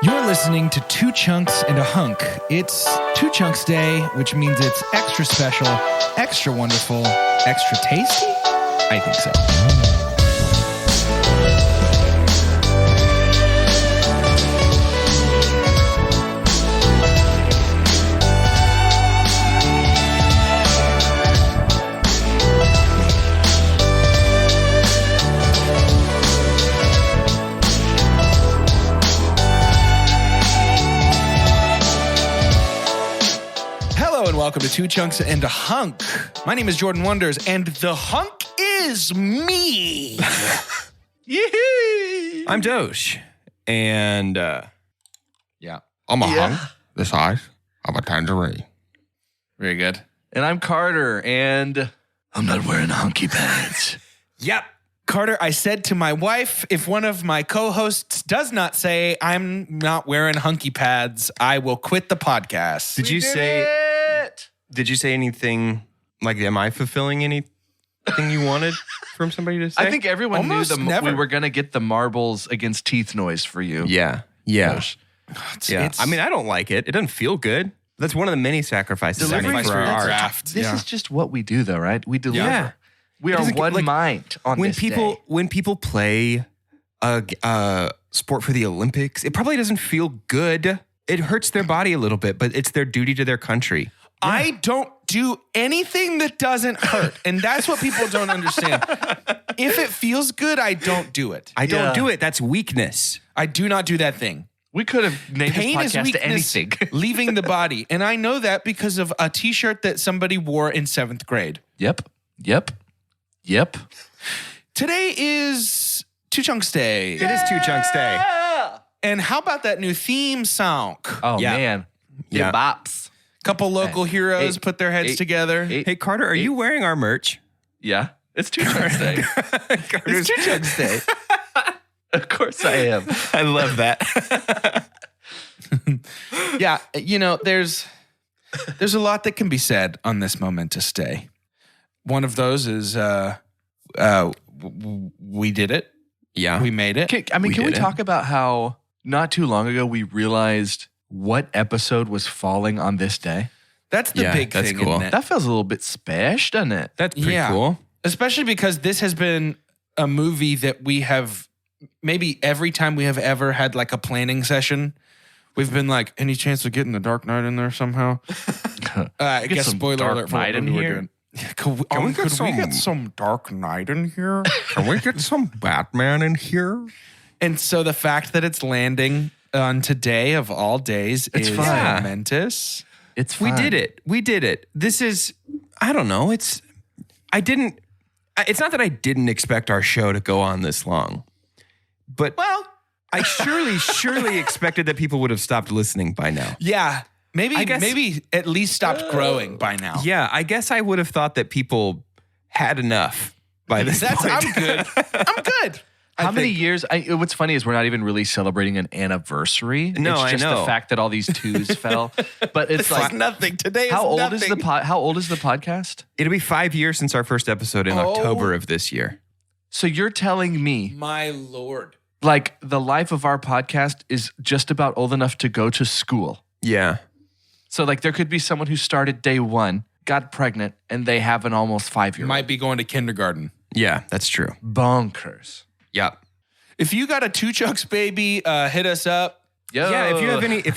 You're listening to Two Chunks and a Hunk. It's Two Chunks Day, which means it's extra special, extra wonderful, extra tasty? I think so. Welcome to Two Chunks and a Hunk. My name is Jordan Wonders, and the hunk is me. Yee! I'm Doge, and I'm a hunk the size of a tangerine. Very good. And I'm Carter, and I'm not wearing hunky pants. Yep. Carter, I said to my wife, if one of my co-hosts does not say I'm not wearing hunky pads, I will quit the podcast. Did you say anything like, am I fulfilling anything you wanted from somebody to say? I think everyone Almost knew never. we were going to get the marbles against teeth noise for you. Yeah. It's- I mean, I don't like it. It doesn't feel good. That's one of the many sacrifices I make for our art. draft. This is just what we do, though, right? We deliver. Yeah. We are doesn't get- one like, mind on When this people day. when people play a sport for the Olympics, it probably doesn't feel good. It hurts their body a little bit, but it's their duty to their country. I don't do anything that doesn't hurt, and that's what people don't understand. If it feels good, I don't do it. I don't do it. That's weakness. I do not do that thing. We could have named Pain this is podcast to weakness anything. leaving the body, and I know that because of a T-shirt that somebody wore in 7th grade. Yep. Today is Two Chunks Day. It is Two Chunks Day. And how about that new theme song? Oh, Yeah. man. Yeah. The bops. Couple local heroes put their heads together. Hey, Carter, are you wearing our merch? Yeah. It's Two Chunks Day. It's Two Chunks Day. Of course I am. I love that. Yeah, you know, there's a lot that can be said on this momentous day. One of those is we did it. Yeah. We made it. Can we did it. talk about how not too long ago we realized what episode was falling on this day? That's the big that's thing, cool. isn't it? That feels a little bit special, doesn't it? That's pretty Yeah. cool. Especially because this has been a movie that we have, maybe every time we have ever had like a planning session, we've been like, any chance of getting the Dark Knight in there somehow? I Get guess some spoiler Dark alert for Knight what in movie we're here? doing. Could we get some Dark Knight in here? Can we get some Batman in here? And so the fact that it's landing on today of all days is fine. momentous. It's We fine. did it. We did it. This is, I don't know. It's not that I didn't expect our show to go on this long, but I surely expected that people would have stopped listening by now. Yeah. Maybe I guess- maybe at least stopped growing by now. Yeah, I guess I would have thought that people had enough by this point. I'm good. I'm good. How many years? What's funny is we're not even really celebrating an anniversary. No, it's I just know. the fact that all these twos fell. But it's like nothing. Today is how old nothing. is the how old is the podcast? It'll be 5 years since our first episode in October of this year. So you're telling me My Lord. like the life of our podcast is just about old enough to go to school. Yeah. So like there could be someone who started day one, got pregnant, and they have an almost 5-year-old. Might be going to kindergarten. Yeah, that's true. Bonkers. Yeah. If you got a Two Chunks baby, hit us up. Yo. Yeah, if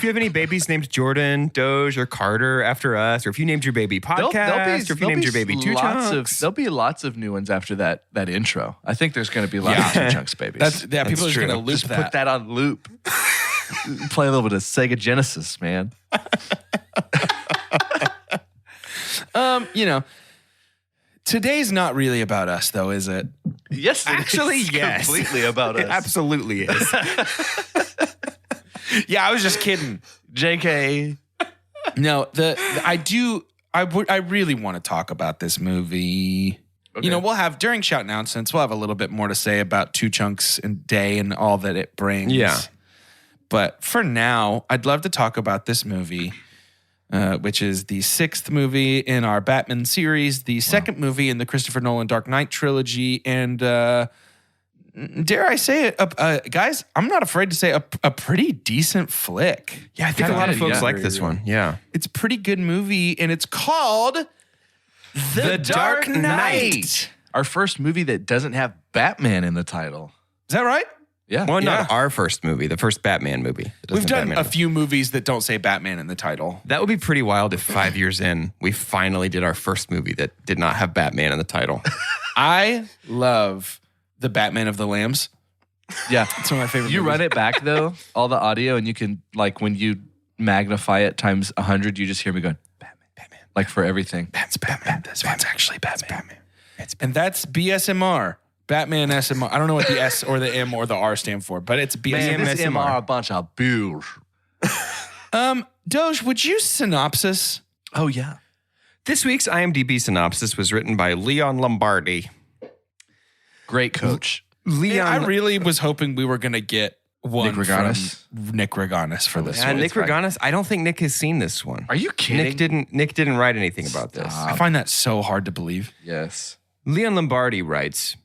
you have any babies named Jordan, Doge, or Carter after us, or if you named your baby podcast, or if you named your baby Two Chunks. There'll be lots of new ones after that intro. I think there's going to be lots of Two Chunks babies. People are just true. going to loop Just put that on loop. Play a little bit of Sega Genesis, man. You know, today's not really about us, though, is it? Yes, Actually, it's yes. completely about It us. absolutely is. Yeah, I was just kidding. JK. No, I really want to talk about this movie. Okay. You know, we'll have during shout announcements, we'll have a little bit more to say about Two Chunks and Day and all that it brings. Yeah. But for now, I'd love to talk about this movie, which is the 6th movie in our Batman series, the second movie in the Christopher Nolan Dark Knight trilogy, and dare I say it, guys, I'm not afraid to say a pretty decent flick. Yeah, I think a lot of folks like this one. Yeah. It's a pretty good movie, and it's called The Dark Knight. Our first movie that doesn't have Batman in the title. Is that right? Yeah. Well, not our first movie, the first Batman movie. We've done a few movies that don't say Batman in the title. That would be pretty wild if 5 years in, we finally did our first movie that did not have Batman in the title. I love the Batman of the Lambs. Yeah. It's one of my favorite You movies. run it back, though, all the audio, and you can, like, when you magnify it times 100, you just hear me going, Batman. Like, for everything. That's Batman. This one's actually Batman. And that's BSMR. Batman SMR. I don't know what the S or the M or the R stand for, but it's BSMR. This MR a bunch of bills. Doge, would you synopsis? Oh, yeah. This week's IMDb synopsis was written by Leon Lombardi. Great coach. Leon, I really was hoping we were going to get one Nick Reganis? from Nick Reganis for this one. Nick Reganis. I don't think Nick has seen this one. Are you kidding? Nick didn't write anything about this. I find that so hard to believe. Yes. Leon Lombardi writes,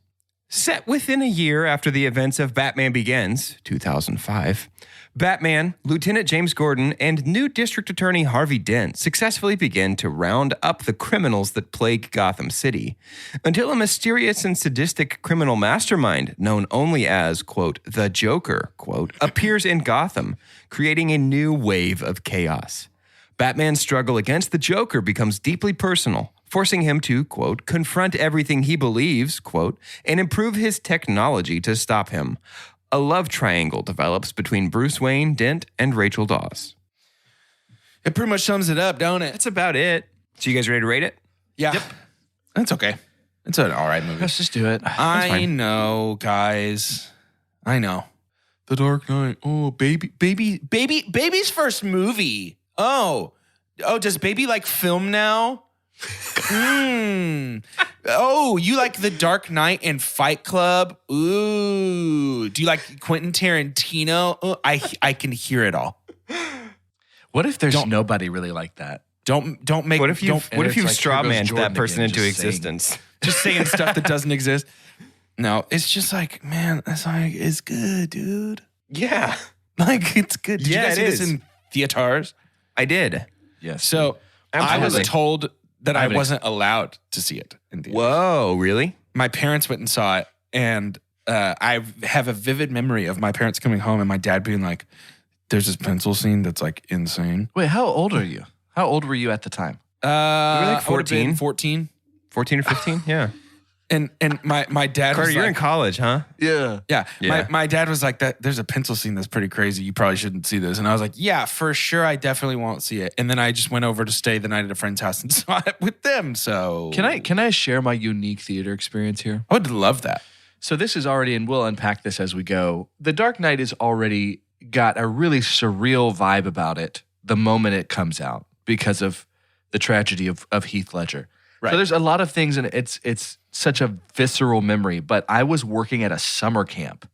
set within a year after the events of Batman Begins, 2005, Batman, Lieutenant James Gordon, and new District Attorney Harvey Dent successfully begin to round up the criminals that plague Gotham City until a mysterious and sadistic criminal mastermind known only as, quote, the Joker, quote, appears in Gotham, creating a new wave of chaos. Batman's struggle against the Joker becomes deeply personal, forcing him to, quote, confront everything he believes, quote, and improve his technology to stop him. A love triangle develops between Bruce Wayne, Dent, and Rachel Dawes. It pretty much sums it up, don't it? That's about it. So you guys ready to rate it? Yeah. Yep. That's okay. It's an all right movie. Let's just do it. I know, guys. I know. The Dark Knight. Oh, baby's first movie. Oh, does baby like film now? Oh, you like The Dark Knight and Fight Club? Ooh. Do you like Quentin Tarantino? Ooh, I can hear it all. What if there's nobody really like that? Don't make. What if you like, straw here goes manned Jordan that person again, into just saying. existence? just saying stuff that doesn't exist? No, it's just like, man, that's like it's good, dude. Yeah. Like it's good. Did you guys see this in theaters? I did. Yes. So Absolutely. I was told that I haven't wasn't allowed to see it in theaters. Whoa, really? My parents went and saw it, and I have a vivid memory of my parents coming home and my dad being like, "There's this pencil scene that's like insane." Wait, how old are you? How old were you at the time? You were like I would've been 14? 14. 14 or 15? Yeah. And my dad Carter, was you're like, in college, huh? Yeah. yeah. Yeah. My dad was like, that. There's a pencil scene that's pretty crazy. You probably shouldn't see this. And I was like, yeah, for sure. I definitely won't see it. And then I just went over to stay the night at a friend's house and saw it with them. So Can I share my unique theater experience here? I would love that. So this is already, and we'll unpack this as we go. The Dark Knight has already got a really surreal vibe about it the moment it comes out because of the tragedy of Heath Ledger. Right. So there's a lot of things, and it's such a visceral memory. But I was working at a summer camp,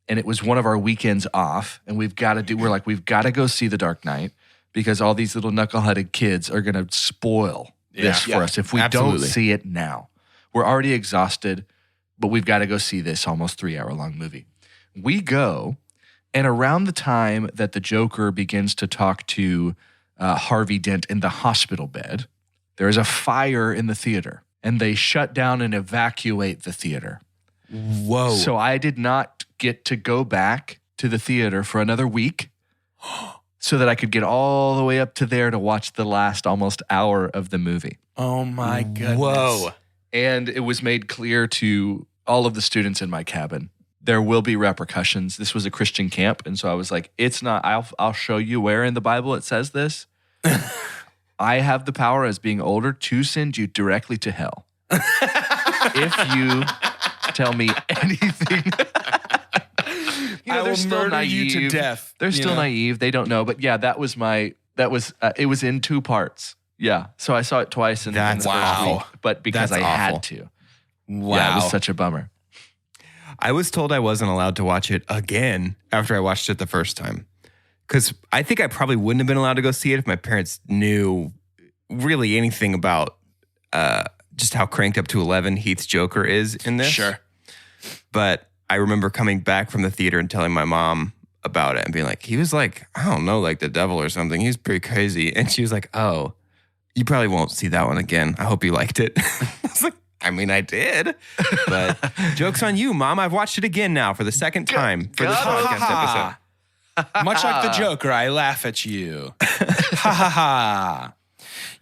and it was one of our weekends off, and we're like, we've got to go see The Dark Knight because all these little knuckleheaded kids are going to spoil this for us if we Absolutely. don't see it now. We're already exhausted, but we've got to go see this almost 3-hour-long movie. We go, and around the time that the Joker begins to talk to Harvey Dent in the hospital bed, there is a fire in the theater, and they shut down and evacuate the theater. Whoa. So I did not get to go back to the theater for another week so that I could get all the way up to there to watch the last almost hour of the movie. Oh my goodness. Whoa. And it was made clear to all of the students in my cabin, there will be repercussions. This was a Christian camp. And so I was like, it's not, I'll show you where in the Bible it says this. I have the power as being older to send you directly to hell. If you tell me anything. I will murder you to death. They're still naive. They don't know. But yeah, it was in 2 parts. Yeah. So I saw it twice in the first week, but because That's I awful. had to. Wow. Yeah, it was such a bummer. I was told I wasn't allowed to watch it again after I watched it the first time. Because I think I probably wouldn't have been allowed to go see it if my parents knew really anything about just how cranked up to 11 Heath's Joker is in this. Sure. But I remember coming back from the theater and telling my mom about it and being like, he was like, I don't know, like the devil or something. He was pretty crazy. And she was like, oh, you probably won't see that one again. I hope you liked it. I was like, I mean, I did. But joke's on you, Mom. I've watched it again now for the second time for this podcast episode. Much like the Joker, I laugh at you. Ha ha ha.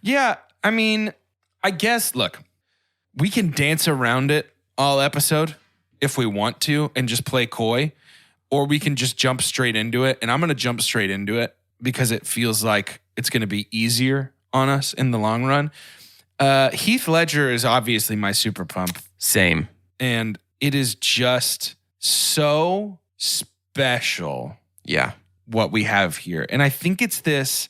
Yeah, I mean, I guess, look, we can dance around it all episode if we want to and just play coy, or we can just jump straight into it. And I'm going to jump straight into it because it feels like it's going to be easier on us in the long run. Heath Ledger is obviously my super pump. Same. And it is just so special. Yeah. What we have here. And I think it's this,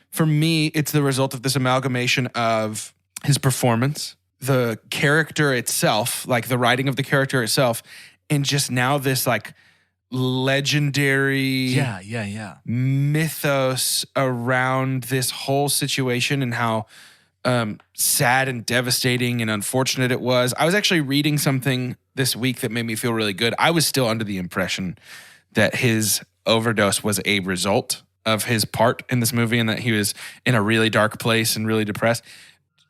for me, it's the result of this amalgamation of his performance, the character itself, like the writing of the character itself, and just now this like legendary mythos around this whole situation and how sad and devastating and unfortunate it was. I was actually reading something this week that made me feel really good. I was still under the impression that his overdose was a result of his part in this movie and that he was in a really dark place and really depressed.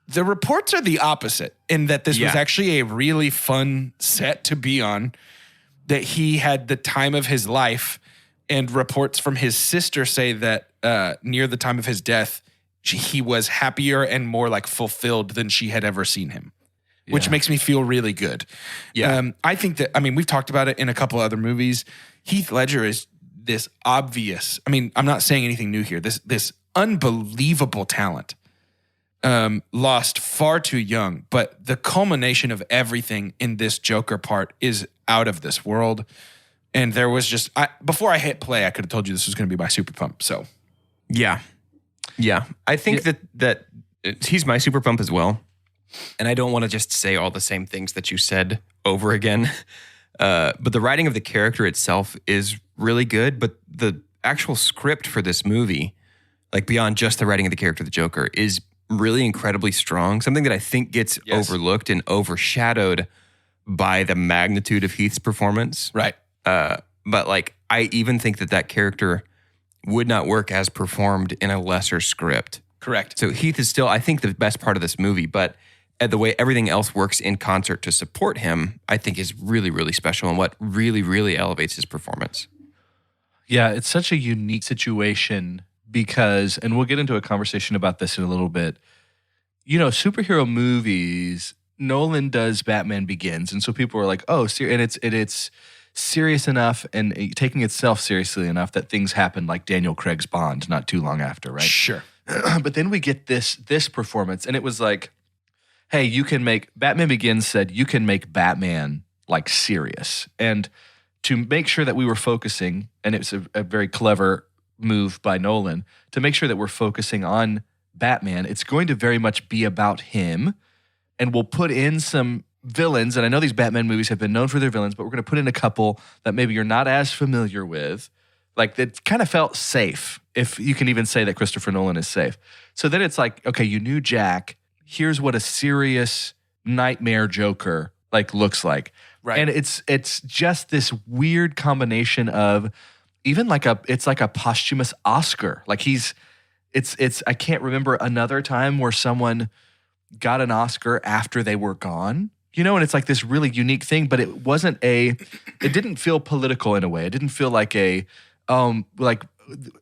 The reports are the opposite in that this was actually a really fun set to be on, that he had the time of his life, and reports from his sister say that near the time of his death, he was happier and more like fulfilled than she had ever seen him, which makes me feel really good. Yeah. I think that, I mean, we've talked about it in a couple other movies. Heath Ledger is this obvious, I mean, I'm not saying anything new here, this unbelievable talent, lost far too young, but the culmination of everything in this Joker part is out of this world. And there was just, before I hit play, I could have told you this was going to be my super pump. So, yeah. I think that he's my super pump as well. And I don't want to just say all the same things that you said over again. But the writing of the character itself is really good. But the actual script for this movie, like beyond just the writing of the character, the Joker, is really incredibly strong. Something that I think gets overlooked and overshadowed by the magnitude of Heath's performance. Right. But like, I even think that character would not work as performed in a lesser script. Correct. So Heath is still, I think, the best part of this movie, but the way everything else works in concert to support him, I think is really, really special and what really, really elevates his performance. Yeah, it's such a unique situation because, and we'll get into a conversation about this in a little bit, you know, superhero movies, Nolan does Batman Begins, and so people are like, oh, and it's serious enough and taking itself seriously enough that things happen like Daniel Craig's Bond not too long after, right? Sure. But then we get this performance, and it was like, hey, you can make, Batman Begins said, you can make Batman like serious. And to make sure that we were focusing, and it's a very clever move by Nolan, to make sure that we're focusing on Batman, it's going to very much be about him, and we'll put in some villains, and I know these Batman movies have been known for their villains, but we're going to put in a couple that maybe you're not as familiar with, like that kind of felt safe, if you can even say that Christopher Nolan is safe. So then it's like, okay, you knew Jack, here's what a serious nightmare Joker like looks like. Right. And it's just this weird combination of even like it's like a posthumous Oscar. Like it's I can't remember another time where someone got an Oscar after they were gone. You know, and it's like this really unique thing, but it didn't feel political in a way. It didn't feel like like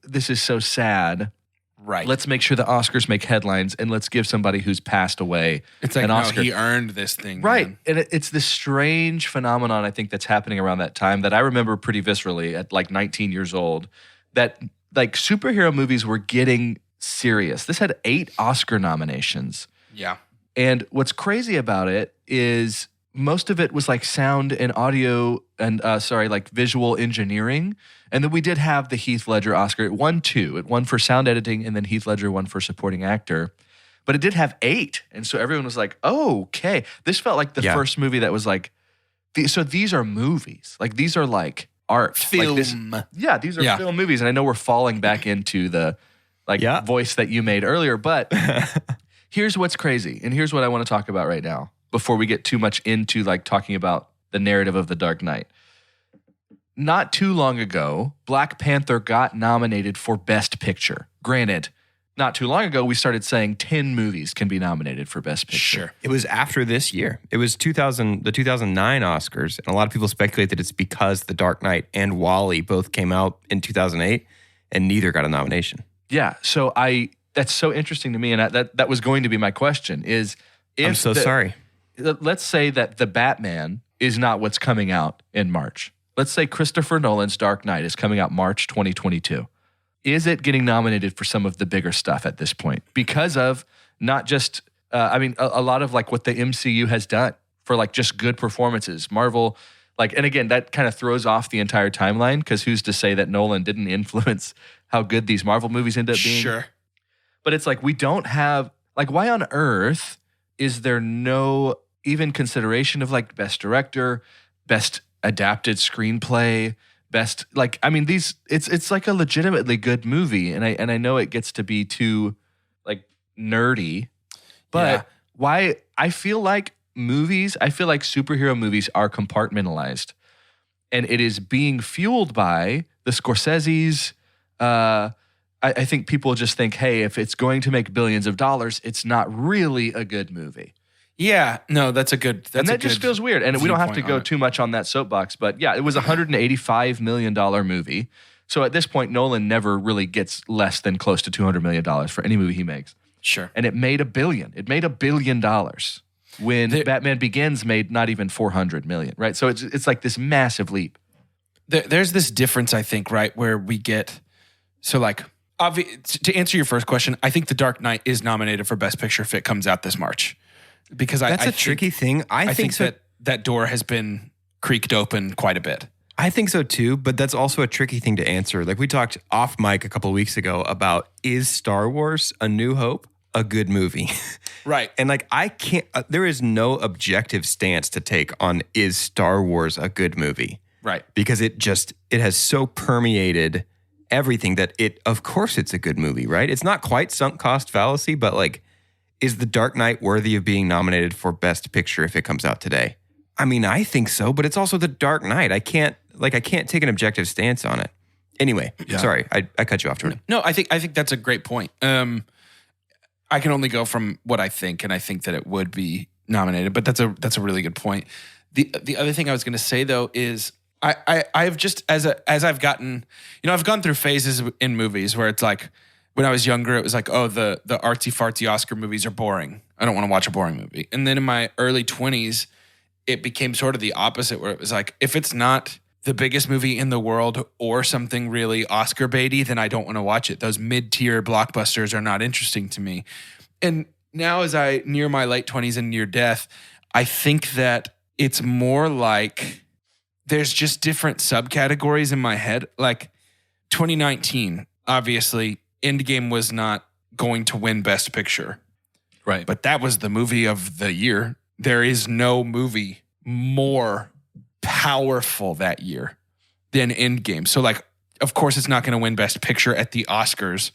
this is so sad. Right. Let's make sure the Oscars make headlines and let's give somebody who's passed away it's like, an Oscar. He earned this thing. Right. Man. And it's this strange phenomenon, I think, that's happening around that time that I remember pretty viscerally at like 19 years old, that like superhero movies were getting serious. This had 8 Oscar nominations. Yeah. And what's crazy about it is most of it was like sound and audio and like visual engineering. And then we did have the Heath Ledger Oscar. It won 2. It won for sound editing, and then Heath Ledger won for supporting actor. But it did have 8. And so everyone was like, oh, okay. This felt like the first movie that was like, so these are movies. Like these are like art. Film. Like these are film movies. And I know we're falling back into the voice that you made earlier, but here's what's crazy. And here's what I want to talk about right now before we get too much into like talking about the narrative of The Dark Knight. not too long ago, Black Panther got nominated for Best Picture. Granted, not too long ago, we started saying 10 movies can be nominated for Best Picture. Sure. It was after this year. It was the 2009 Oscars, and a lot of people speculate that it's because The Dark Knight and WALL-E both came out in 2008, and neither got a nomination. Yeah, so that's so interesting to me, and that was going to be my question, is if I'm so sorry. Let's say that The Batman is not what's coming out in March. Let's say Christopher Nolan's Dark Knight is coming out March 2022. Is it getting nominated for some of the bigger stuff at this point? Because of not just, a lot of like what the MCU has done for like just good performances. Marvel, and again, that kind of throws off the entire timeline because who's to say that Nolan didn't influence how good these Marvel movies end up being? Sure. But it's like we don't have, why on earth is there no even consideration of like best director, best adapted screenplay, best it's like a legitimately good movie, and I know it gets to be too like nerdy, but why I feel like superhero movies are compartmentalized, and it is being fueled by the Scorseses. I think people just think, hey, if it's going to make billions of dollars, it's not really a good movie. Yeah, no, that's a good. And that just feels weird. And we don't have to go too much on that soapbox, but yeah, it was a $185 million movie. So at this point, Nolan never really gets less than close to $200 million for any movie he makes. Sure. And it made $1 billion. It made $1 billion when Batman Begins made not even $400 million, right? So it's like this massive leap. There's this difference, I think, right, where we get, to answer your first question, I think The Dark Knight is nominated for Best Picture if it comes out this March. Because that's a tricky thing. I think so. that door has been creaked open quite a bit. I think so too, but that's also a tricky thing to answer. Like we talked off mic a couple of weeks ago about, is Star Wars A New Hope a good movie? Right. And I can't, there is no objective stance to take on, is Star Wars a good movie? Right. Because it has so permeated everything that of course it's a good movie, right? It's not quite sunk cost fallacy, but is The Dark Knight worthy of being nominated for Best Picture if it comes out today? I mean, I think so, but it's also The Dark Knight. I can't take an objective stance on it. Anyway, sorry, I cut you off, Jordan. No, I think that's a great point. I can only go from what I think, and I think that it would be nominated, but that's a really good point. The other thing I was going to say though is I've just as I've gotten, I've gone through phases in movies where it's like, when I was younger, it was like, oh, the artsy fartsy Oscar movies are boring. I don't want to watch a boring movie. And then in my early 20s, it became sort of the opposite, where it was like, if it's not the biggest movie in the world or something really Oscar baity, then I don't want to watch it. Those mid-tier blockbusters are not interesting to me. And now as I near my late 20s and near death, I think that it's more like there's just different subcategories in my head. Like 2019, obviously, Endgame was not going to win Best Picture. Right. But that was the movie of the year. There is no movie more powerful that year than Endgame. So of course it's not going to win Best Picture at the Oscars,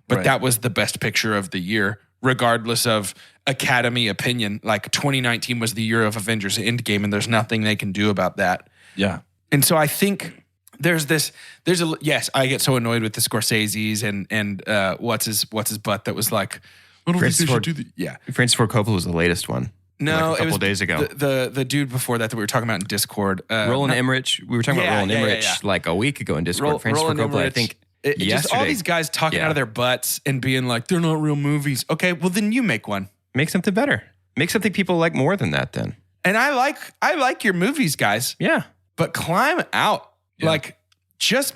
but that was the Best Picture of the year, regardless of Academy opinion. 2019 was the year of Avengers Endgame, and there's nothing they can do about that. Yeah. And so I think yes, I get so annoyed with the Scorseses and what's his butt that was like, I don't think they should do the, yeah. Francis Ford Coppola was the latest one. No, a couple days ago. The dude before that we were talking about in Discord. Roland Emmerich. We were talking about Roland Emmerich a week ago in Discord. Francis Ford Coppola, I think yesterday. Just all these guys talking out of their butts and being like, they're not real movies. Okay, well then you make one. Make something better. Make something people like more than that then. And I like your movies, guys. Yeah. But climb out. Yeah. Just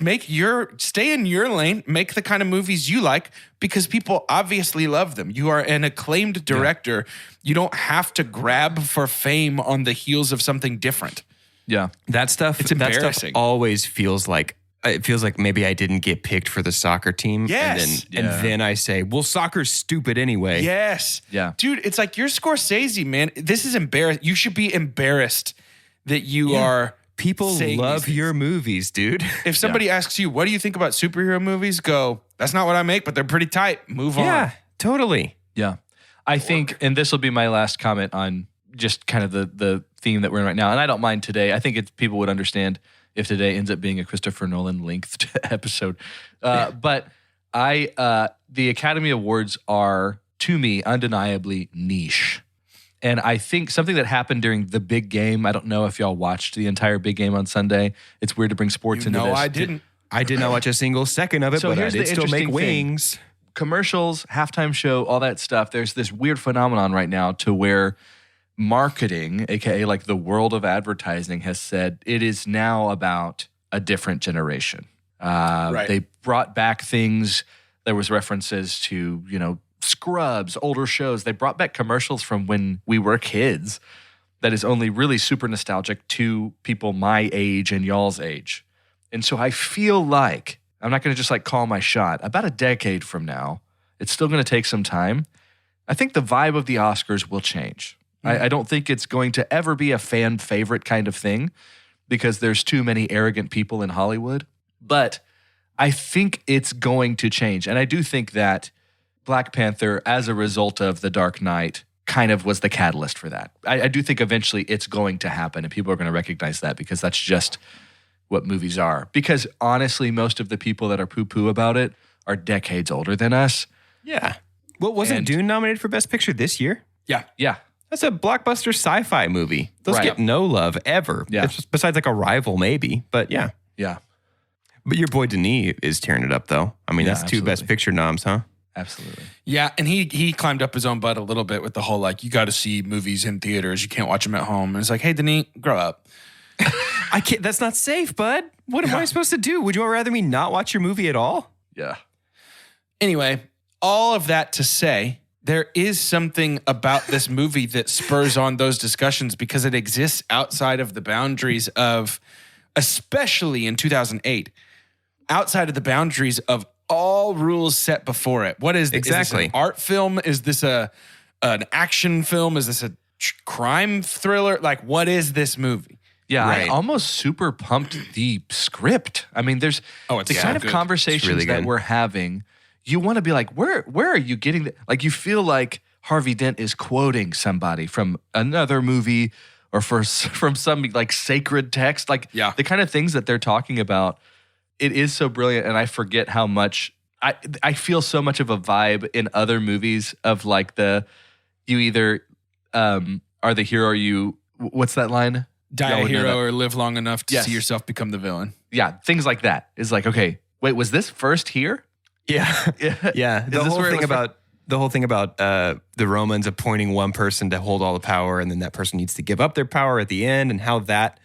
stay in your lane, make the kind of movies you like, because people obviously love them. You are an acclaimed director. Yeah. You don't have to grab for fame on the heels of something different. Yeah. That stuff, it's embarrassing. That stuff always feels like maybe I didn't get picked for the soccer team. Yes. And then I say, well, soccer's stupid anyway. Yes. Yeah. Dude, it's like, you're Scorsese, man. This is embarrassing. You should be embarrassed that you are. People love your movies, dude. If somebody asks you, what do you think about superhero movies? Go, that's not what I make, but they're pretty tight. Move on. Yeah, totally. Yeah. I think, and this will be my last comment on just kind of the theme that we're in right now, and I don't mind today. I think people would understand. if today ends up being a Christopher Nolan length episode. But the Academy Awards are, to me, undeniably niche. And I think something that happened during the big game, I don't know if y'all watched the entire big game on Sunday. It's weird to bring sports into this. No, I didn't. I did not watch a single second of it, So but I here's did the still make interesting wings. Commercials, halftime show, all that stuff. There's this weird phenomenon right now to where marketing, aka like the world of advertising, has said it is now about a different generation. They brought back things. There was references to, Scrubs, older shows. They brought back commercials from when we were kids that is only really super nostalgic to people my age and y'all's age. And so I feel like, I'm not going to just like call my shot, about a decade from now, it's still going to take some time. I think the vibe of the Oscars will change. I don't think it's going to ever be a fan favorite kind of thing because there's too many arrogant people in Hollywood. But I think it's going to change. And I do think that Black Panther, as a result of The Dark Knight, kind of was the catalyst for that. I do think eventually it's going to happen and people are going to recognize that because that's just what movies are. Because honestly, most of the people that are poo-poo about it are decades older than us. Yeah. Well, wasn't Dune nominated for Best Picture this year? Yeah. That's a blockbuster sci-fi movie. Those Right. get no love ever. Yeah. It's just besides like Arrival, maybe. But yeah. Yeah. But your boy Denis is tearing it up, though. I mean, Yeah, that's two Best absolutely. Picture noms, huh? Absolutely. Yeah, and he climbed up his own butt a little bit with the whole like, you got to see movies in theaters. You can't watch them at home. And it's like, hey, Denis, grow up. I can't. That's not safe, bud. What am I supposed to do? Would you rather me not watch your movie at all? Yeah. Anyway, all of that to say, there is something about this movie that spurs on those discussions because it exists outside of the boundaries of, especially in 2008, outside of the boundaries of all rules set before it. What is this? Exactly. Is this an art film? Is this an action film? Is this a crime thriller? Like, what is this movie? Yeah, Right. I almost super pumped the script. I mean, there's it's the so kind of good. conversations It's really that good. we're having. You want to be like, where are you getting that? Like, you feel like Harvey Dent is quoting somebody from another movie or from some like sacred text. Like, Yeah. the kind of things that they're talking about. It is so brilliant, and I forget how much I feel so much of a vibe in other movies of like you either are the hero or you. What's that line? Die Y'all a would know hero that. or live long enough to Yes. see yourself become the villain. Yeah, things like that. Is like, okay, wait, was this first here? Yeah. Yeah. Is The this whole where it thing was about the Romans appointing one person to hold all the power, and then that person needs to give up their power at the end, and how that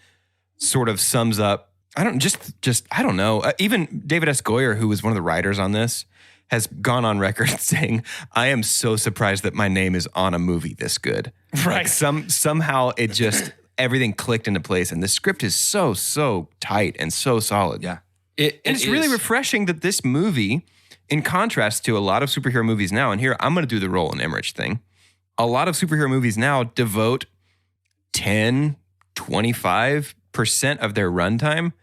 sort of sums up. I don't know. Even David S. Goyer, who was one of the writers on this, has gone on record saying, "I am so surprised that my name is on a movie this good." Right. Like somehow it just everything clicked into place, and the script is so tight and so solid. Yeah. And it's really is. refreshing that this movie, in contrast to a lot of superhero movies now, and here I'm going to do the Roland Emmerich thing. A lot of superhero movies now devote 10, 25% of their runtime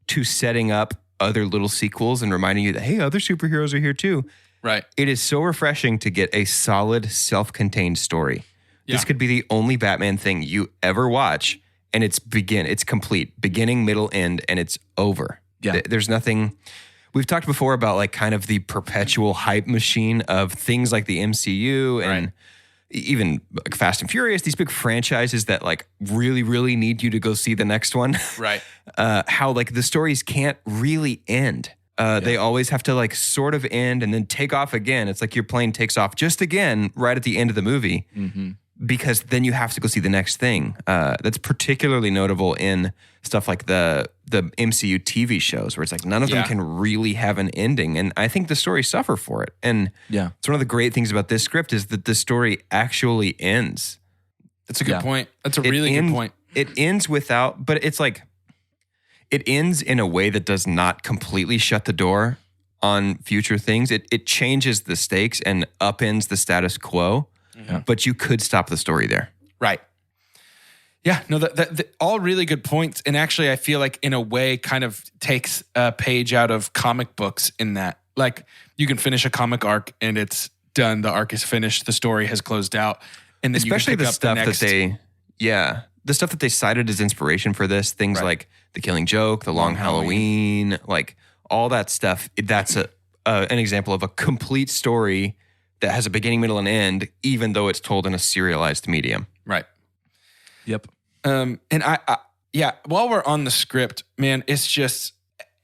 to setting up other little sequels and reminding you that, hey, other superheroes are here too. Right. It is so refreshing to get a solid, self-contained story. Yeah. This could be the only Batman thing you ever watch, and it's complete, beginning, middle, end, and it's over. Yeah. There's nothing. We've talked before about like kind of the perpetual hype machine of things like the MCU and even like Fast and Furious, these big franchises that like really, really need you to go see the next one. Right. How like the stories can't really end. They always have to like sort of end and then take off again. It's like your plane takes off just again right at the end of the movie because then you have to go see the next thing. That's particularly notable in stuff like the MCU TV shows where it's like none of them Yeah. can really have an ending. And I think the stories suffer for it. And Yeah. it's one of the great things about this script is that the story actually ends. That's a good Yeah. point. That's a really good point. It ends without, but it's like, it ends in a way that does not completely shut the door on future things. It changes the stakes and upends the status quo, but you could stop the story there. Right. Yeah, no, that all really good points. And actually, I feel like in a way kind of takes a page out of comic books in that. Like, you can finish a comic arc and it's done. The arc is finished. The story has closed out. And then Especially you can pick the up stuff the next. the stuff that they cited as inspiration for this, things Right. like The Killing Joke, The Long Halloween, like all that stuff. That's an example of a complete story that has a beginning, middle, and end, even though it's told in a serialized medium. Right. Yep. And while we're on the script, man, it's just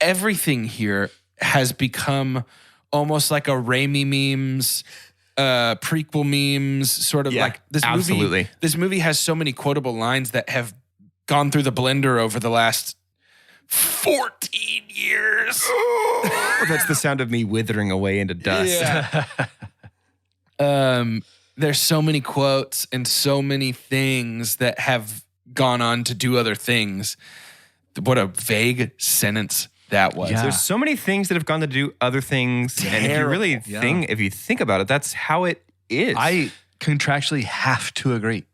everything here has become almost like a Raimi memes, prequel memes, sort of like this absolutely. movie. This movie has so many quotable lines that have gone through the blender over the last 14 years. That's the sound of me withering away into dust. Yeah. There's so many quotes and so many things that have gone on to do other things. What a vague sentence that was. Yeah. There's so many things that have gone to do other things. And if you really if you think about it, that's how it is. I contractually have to agree.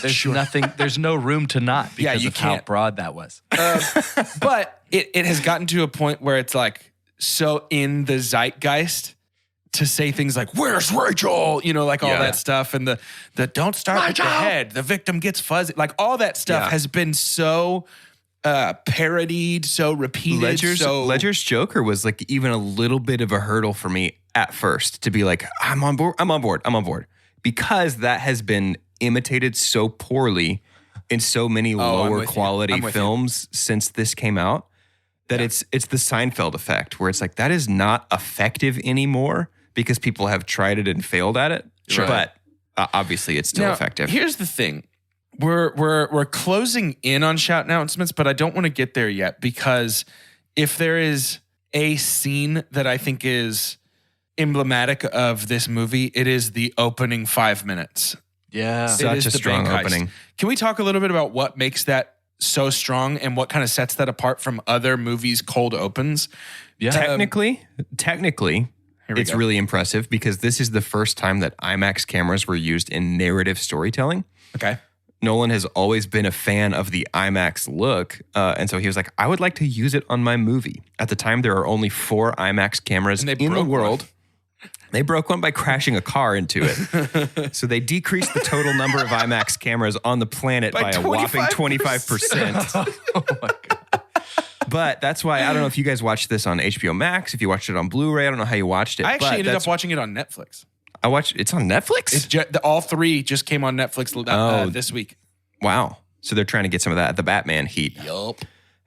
There's nothing, there's no room to not because of how broad that was. But it has gotten to a point where it's like so in the zeitgeist to say things like, "Where's Rachel?" You know, like all that stuff. And the don't start with the head. The victim gets fuzzy. Like all that stuff has been so parodied, so repeated. Ledger's Joker was like even a little bit of a hurdle for me at first to be like, I'm on board. Because that has been imitated so poorly in so many lower quality films since this came out that it's the Seinfeld effect where it's like that is not effective anymore because people have tried it and failed at it. Sure. But obviously it's still effective. Here's the thing. We're closing in on shout announcements, but I don't want to get there yet because if there is a scene that I think is emblematic of this movie, it is the opening 5 minutes. Yeah. Such a strong opening. Can we talk a little bit about what makes that so strong and what kind of sets that apart from other movies' cold opens? Yeah. Technically, it's really impressive because this is the first time that IMAX cameras were used in narrative storytelling. Okay. Nolan has always been a fan of the IMAX look. And so he was like, I would like to use it on my movie. At the time, there are only 4 IMAX cameras in the world. They broke one by crashing a car into it. So they decreased the total number of IMAX cameras on the planet by a whopping 25%. Oh my God. But that's why, I don't know if you guys watched this on HBO Max, if you watched it on Blu-ray, I don't know how you watched it. I actually ended up watching it on Netflix. It's on Netflix? All 3 just came on Netflix this week. Wow. So they're trying to get some of that, the Batman heat. Yup.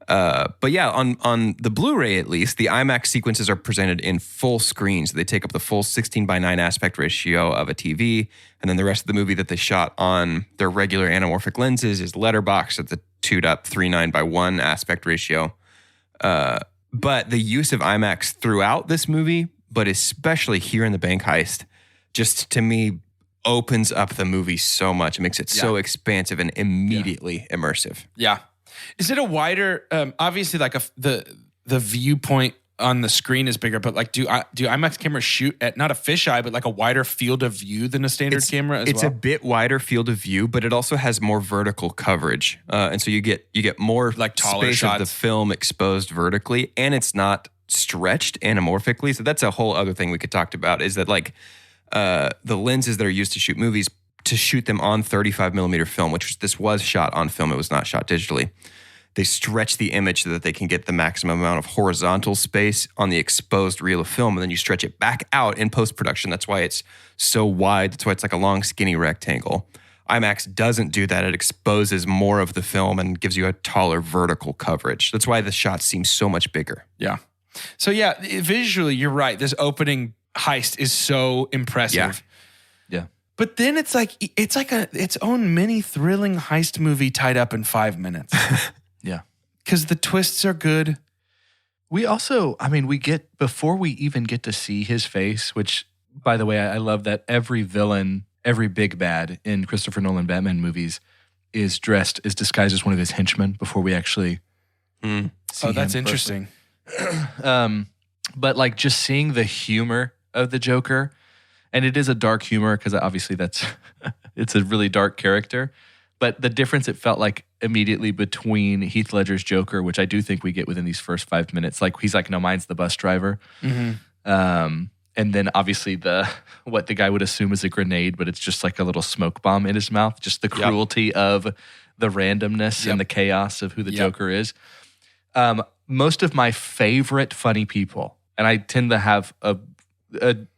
But yeah, on the Blu-ray at least, the IMAX sequences are presented in full screen. So they take up the full 16:9 aspect ratio of a TV. And then the rest of the movie that they shot on their regular anamorphic lenses is letterboxed at the 2.39:1 aspect ratio. But the use of IMAX throughout this movie, but especially here in the bank heist, just to me opens up the movie so much. It makes it so expansive and immediately immersive. Yeah. Is it a wider, obviously like the viewpoint on the screen is bigger, but like do IMAX cameras shoot at not a fisheye, but like a wider field of view than a standard camera as well? It's a bit wider field of view, but it also has more vertical coverage. And so you get more like taller space shots of the film exposed vertically, and it's not stretched anamorphically. So that's a whole other thing we could talk about is that like the lenses that are used to shoot movies, to shoot them on 35 millimeter film, which this was shot on film. It was not shot digitally. They stretch the image so that they can get the maximum amount of horizontal space on the exposed reel of film. And then you stretch it back out in post-production. That's why it's so wide. That's why it's like a long, skinny rectangle. IMAX doesn't do that. It exposes more of the film and gives you a taller vertical coverage. That's why the shots seem so much bigger. Yeah. So yeah, visually, you're right. This opening heist is so impressive. Yeah. But then it's like its own mini thrilling heist movie tied up in 5 minutes. Yeah. Because the twists are good. We also, before we even get to see his face, which, by the way, I love that every villain, every big bad in Christopher Nolan Batman movies is disguised as one of his henchmen before we actually see him. Oh, that's interesting. But like just seeing the humor of the Joker, and it is a dark humor because obviously it's a really dark character. But the difference it felt like immediately between Heath Ledger's Joker, which I do think we get within these first 5 minutes, like he's like, no, mine's the bus driver. Mm-hmm. And then obviously what the guy would assume is a grenade, but it's just like a little smoke bomb in his mouth. Just the cruelty of the randomness and the chaos of who the Joker is. Most of my favorite funny people, and I tend to have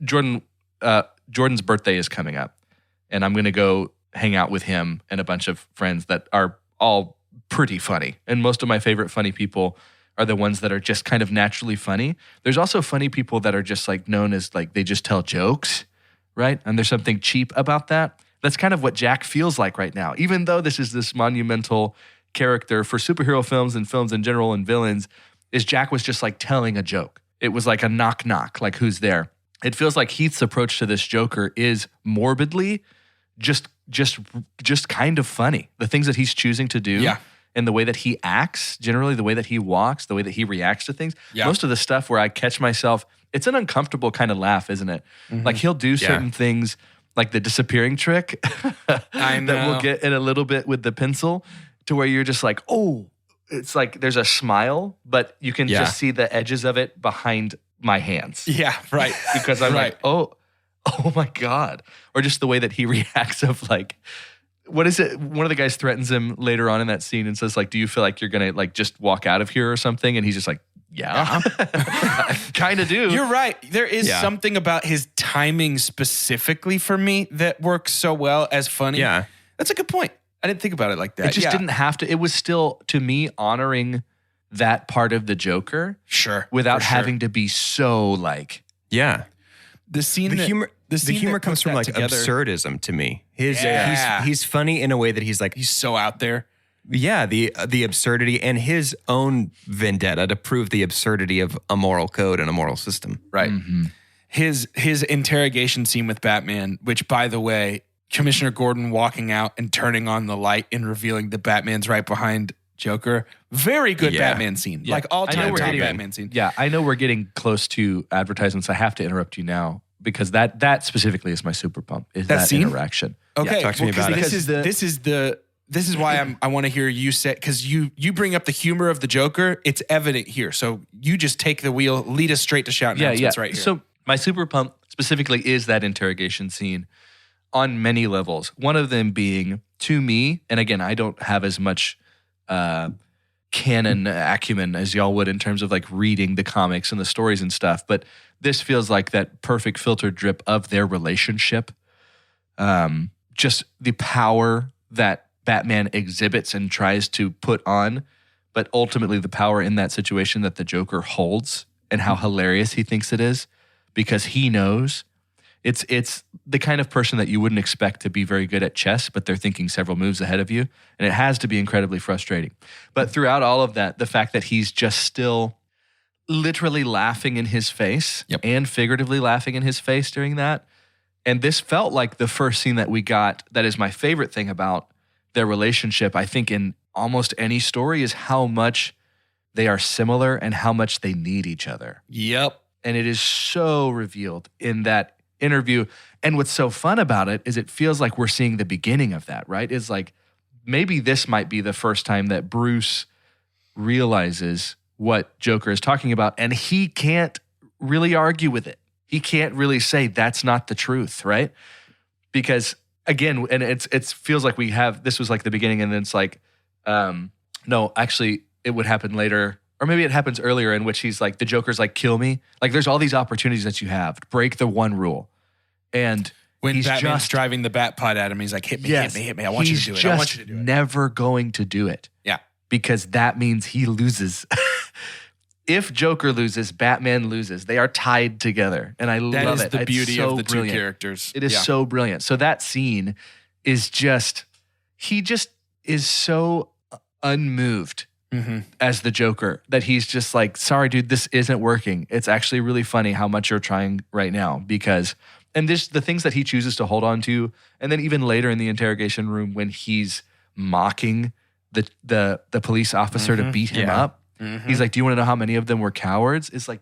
Jordan's birthday is coming up, and I'm going to go hang out with him and a bunch of friends that are all pretty funny. And most of my favorite funny people are the ones that are just kind of naturally funny. There's also funny people that are just like known as like they just tell jokes, right? And there's something cheap about that. That's kind of what Jack feels like right now. Even though this is this monumental character for superhero films and films in general and villains, is Jack was just like telling a joke. It was like a knock knock, like who's there? It feels like Heath's approach to this Joker is morbidly just kind of funny. The things that he's choosing to do. Yeah. And the way that he acts, generally the way that he walks, the way that he reacts to things. Yeah. Most of the stuff where I catch myself, it's an uncomfortable kind of laugh, isn't it? Like he'll do certain things, like the disappearing trick I know. that we'll get in a little bit with the pencil, to where you're just like, oh, it's like there's a smile, but you can just see the edges of it behind my hands. Yeah, right. Because I'm like, oh my God. Or just the way that he reacts of like, what is it? One of the guys threatens him later on in that scene and says like, do you feel like you're going to like just walk out of here or something? And he's just like, yeah, I kind of do. You're right. There is something about his timing specifically for me that works so well as funny. Yeah. That's a good point. I didn't think about it like that. It just didn't have to. It was still, to me, honoring that part of the Joker. Sure. Without for sure. having to be so like. Yeah. The scene The that, humor that comes puts from that like together, absurdism to me. Yeah. He's funny in a way that he's like, He's so out there. yeah, the absurdity and his own vendetta to prove the absurdity of a moral code and a moral system. Right. His interrogation scene with Batman, which by the way, Commissioner Gordon walking out and turning on the light and revealing that Batman's right behind Joker. Very good Batman scene. Yeah. Like all I know time we're top getting- Batman scene. Yeah, I know we're getting close to advertisements. I have to interrupt you now because that specifically is my super pump. Is that scene? interaction? Okay, talk to me about it. This is why I want to hear you say, because you bring up the humor of the Joker. It's evident here. So you just take the wheel, lead us straight to shout announcements right here. So my super pump specifically is that interrogation scene on many levels. One of them being, to me, and again, I don't have as much canon acumen as y'all would in terms of like reading the comics and the stories and stuff, but this feels like that perfect filter drip of their relationship. Just the power that Batman exhibits and tries to put on, but ultimately the power in that situation that the Joker holds and how hilarious he thinks it is, because he knows it's the kind of person that you wouldn't expect to be very good at chess, but they're thinking several moves ahead of you, and it has to be incredibly frustrating. But throughout all of that, the fact that he's just still literally laughing in his face and figuratively laughing in his face during that. And this felt like the first scene that we got that is my favorite thing about their relationship, I think, in almost any story, is how much they are similar and how much they need each other. Yep. And it is so revealed in that interview. And what's so fun about it is it feels like we're seeing the beginning of that, right? It's like maybe this might be the first time that Bruce realizes what Joker is talking about, and he can't really argue with it. He can't really say that's not the truth, right? Because again, and it feels like we have, this was like the beginning, and then it's like, no, actually it would happen later. Or maybe it happens earlier, in which he's like, the Joker's like, kill me. Like there's all these opportunities that you have. Break the one rule. And When he's Batman's just driving the bat pod at him, he's like, hit me. I want you to do it. He's I want you to do it. never going to do it. Yeah. Because that means he loses. If Joker loses, Batman loses. They are tied together. And I That love is it. the It's beauty so of the brilliant. two characters. It is so brilliant. So that scene is just, he just is so unmoved as the Joker that he's just like, sorry, dude, this isn't working. It's actually really funny how much you're trying right now, because, and this, the things that he chooses to hold on to. And then even later in the interrogation room, when he's mocking the police officer to beat him up, he's like, do you want to know how many of them were cowards? It's like,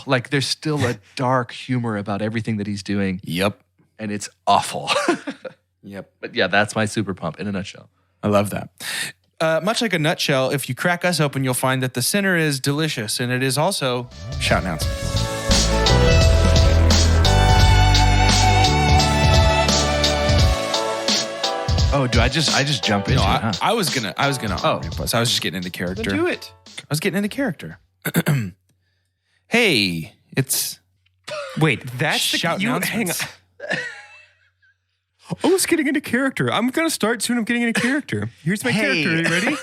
like there's still a dark humor about everything that he's doing. Yep. And it's awful. Yep. But yeah, that's my super pump in a nutshell. I love that. Much like a nutshell, if you crack us open, you'll find that the center is delicious, and it is also shout announcements. Oh, do I just jump into No, it? Huh? I was gonna. Oh. Plus, I was just getting into character. Then do it. I was getting into character. Hey, it's Wait, that's shout you. Hang on. announcements. I was getting into character. I'm gonna start soon. I'm getting into character. Here's my Hey. character. Are you ready?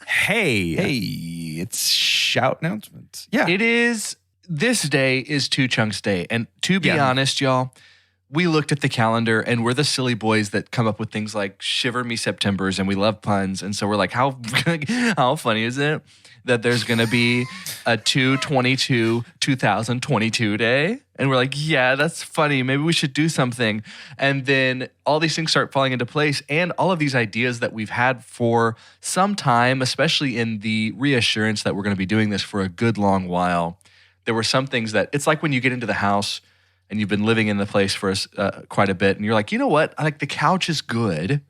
Hey. Hey, it's shout announcements. Yeah. It is. This day is Two Chunks Day, and to be Yeah. honest, y'all, we looked at the calendar, and we're the silly boys that come up with things like "Shiver Me Septembers," and we love puns, and so we're like, how funny is it that there's going to be a 2/22/2022 day? And we're like, yeah, that's funny. Maybe we should do something. And then all these things start falling into place, and all of these ideas that we've had for some time, especially in the reassurance that we're going to be doing this for a good long while. There were some things that it's like when you get into the house and you've been living in the place for quite a bit, and you're like, you know what? Like the couch is good,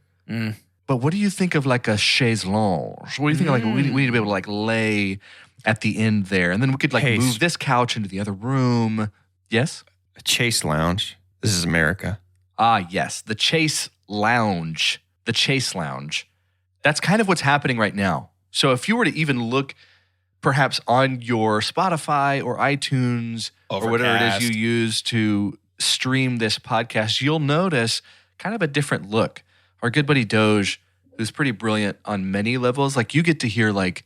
but what do you think of like a chaise lounge? What do you think of like we need to be able to like lay at the end there, and then we could like Hey, move this couch into the other room. Yes. Chase Lounge. This is America. Ah, yes, the Chase Lounge. The Chase Lounge. That's kind of what's happening right now. So if you were to even look perhaps on your Spotify or iTunes or whatever it is you use to stream this podcast, you'll notice kind of a different look. Our good buddy Doge, who's pretty brilliant on many levels, like you get to hear like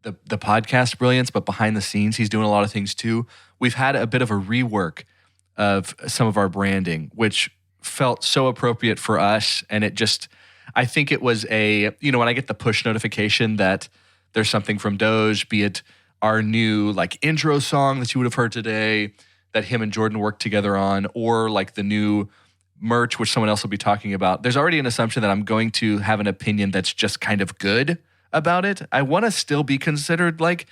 the podcast brilliance, but behind the scenes, he's doing a lot of things too. We've had a bit of a rework of some of our branding, which felt so appropriate for us. And it just, I think it was when I get the push notification that there's something from Doge, be it our new like intro song that you would have heard today that him and Jordan worked together on, or like the new merch, which someone else will be talking about. There's already an assumption that I'm going to have an opinion that's just kind of good about it. I want to still be considered like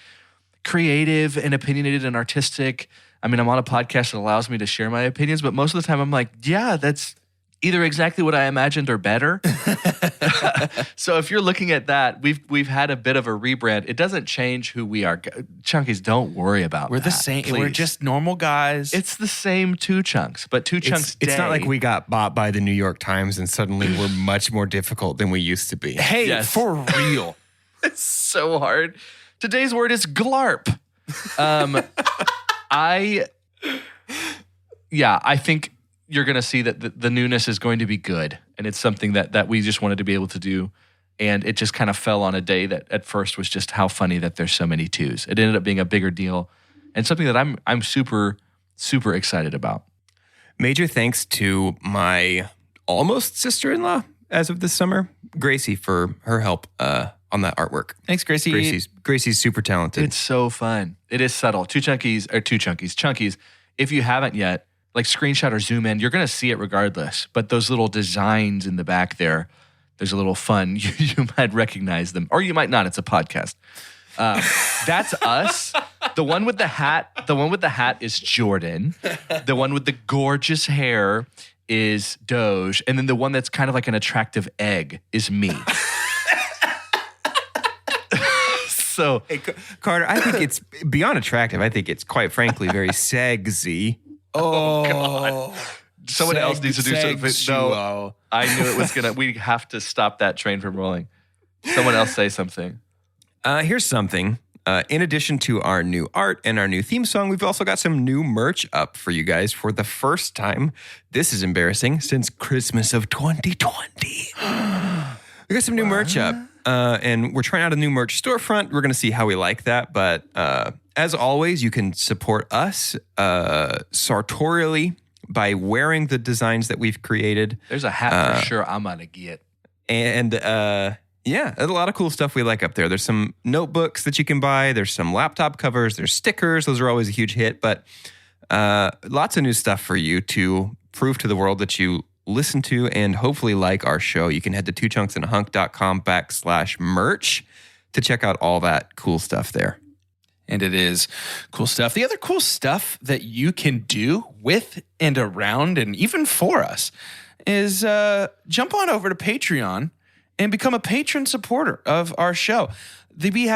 creative and opinionated and artistic. I mean, I'm on a podcast that allows me to share my opinions, but most of the time I'm like, yeah, that's either exactly what I imagined or better. So if you're looking at that, we've had a bit of a rebrand. It doesn't change who we are. Chunkies, don't worry about We're that. the same. Please. We're just normal guys. It's the same Two Chunks, but Two Chunks It's not Day- like we got bought by the New York Times and suddenly we're much more difficult than we used to be. hey, Yes. for real. It's so hard. Today's word is glarp. I think you're going to see that the newness is going to be good. And it's something that we just wanted to be able to do. And it just kind of fell on a day that at first was just how funny that there's so many twos. It ended up being a bigger deal and something that I'm super, super excited about. Major thanks to my almost sister-in-law as of this summer, Gracie, for her help on that artwork. Thanks, Gracie. Gracie's super talented. It's so fun. It is subtle. Chunkies. If you haven't yet, like screenshot or zoom in, you're going to see it regardless. But those little designs in the back there, there's a little fun. You might recognize them, or you might not. It's a podcast. That's us. The one with the hat is Jordan. The one with the gorgeous hair is Doge, and then the one that's kind of like an attractive egg is me. So, Hey, Carter, I think it's beyond attractive. I think it's quite frankly very sexy. Oh, someone else needs to do something. No, sexual. I knew it was gonna. We have to stop that train from rolling. Someone else say something. Here's something. In addition to our new art and our new theme song, we've also got some new merch up for you guys for the first time. This is embarrassing since Christmas of 2020. We got some new merch up, and we're trying out a new merch storefront. We're going to see how we like that. But as always, you can support us sartorially by wearing the designs that we've created. There's a hat for sure I'm gonna get. And yeah, there's a lot of cool stuff we like up there. There's some notebooks that you can buy. There's some laptop covers. There's stickers. Those are always a huge hit. But lots of new stuff for you to prove to the world that you listen to and hopefully like our show. You can head to twochunksandahunk.com/merch to check out all that cool stuff there. And it is cool stuff. The other cool stuff that you can do with and around and even for us is jump on over to Patreon and become a patron supporter of our show. we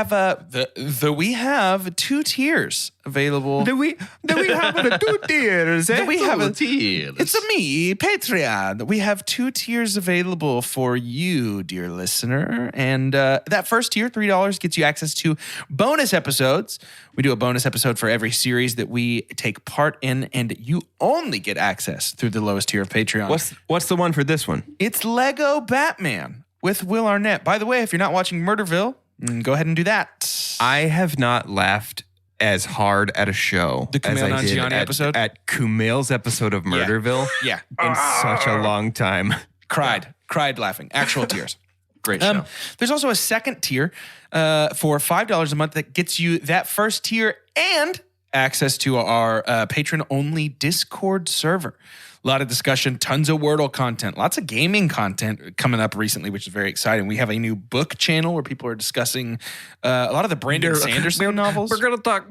have 2 tiers available. Do we have the 2 tiers? We have a tiers. It's a me, Patreon. We have 2 tiers available for you, dear listener. And that first tier, $3, gets you access to bonus episodes. We do a bonus episode for every series that we take part in, and you only get access through the lowest tier of Patreon. What's the one for this one? It's Lego Batman with Will Arnett. By the way, if you're not watching Murderville, go ahead and do that. I have not laughed as hard at a show The as Kumail I did Nanjiani episode? at Kumail's episode of Murderville Yeah. in such a long time. Cried laughing. Actual tears. Great show. There's also a second tier for $5 a month that gets you that first tier and access to our patron-only Discord server. A lot of discussion, tons of Wordle content, lots of gaming content coming up recently, which is very exciting. We have a new book channel where people are discussing a lot of the Brandon Sanderson novels. We're going to talk.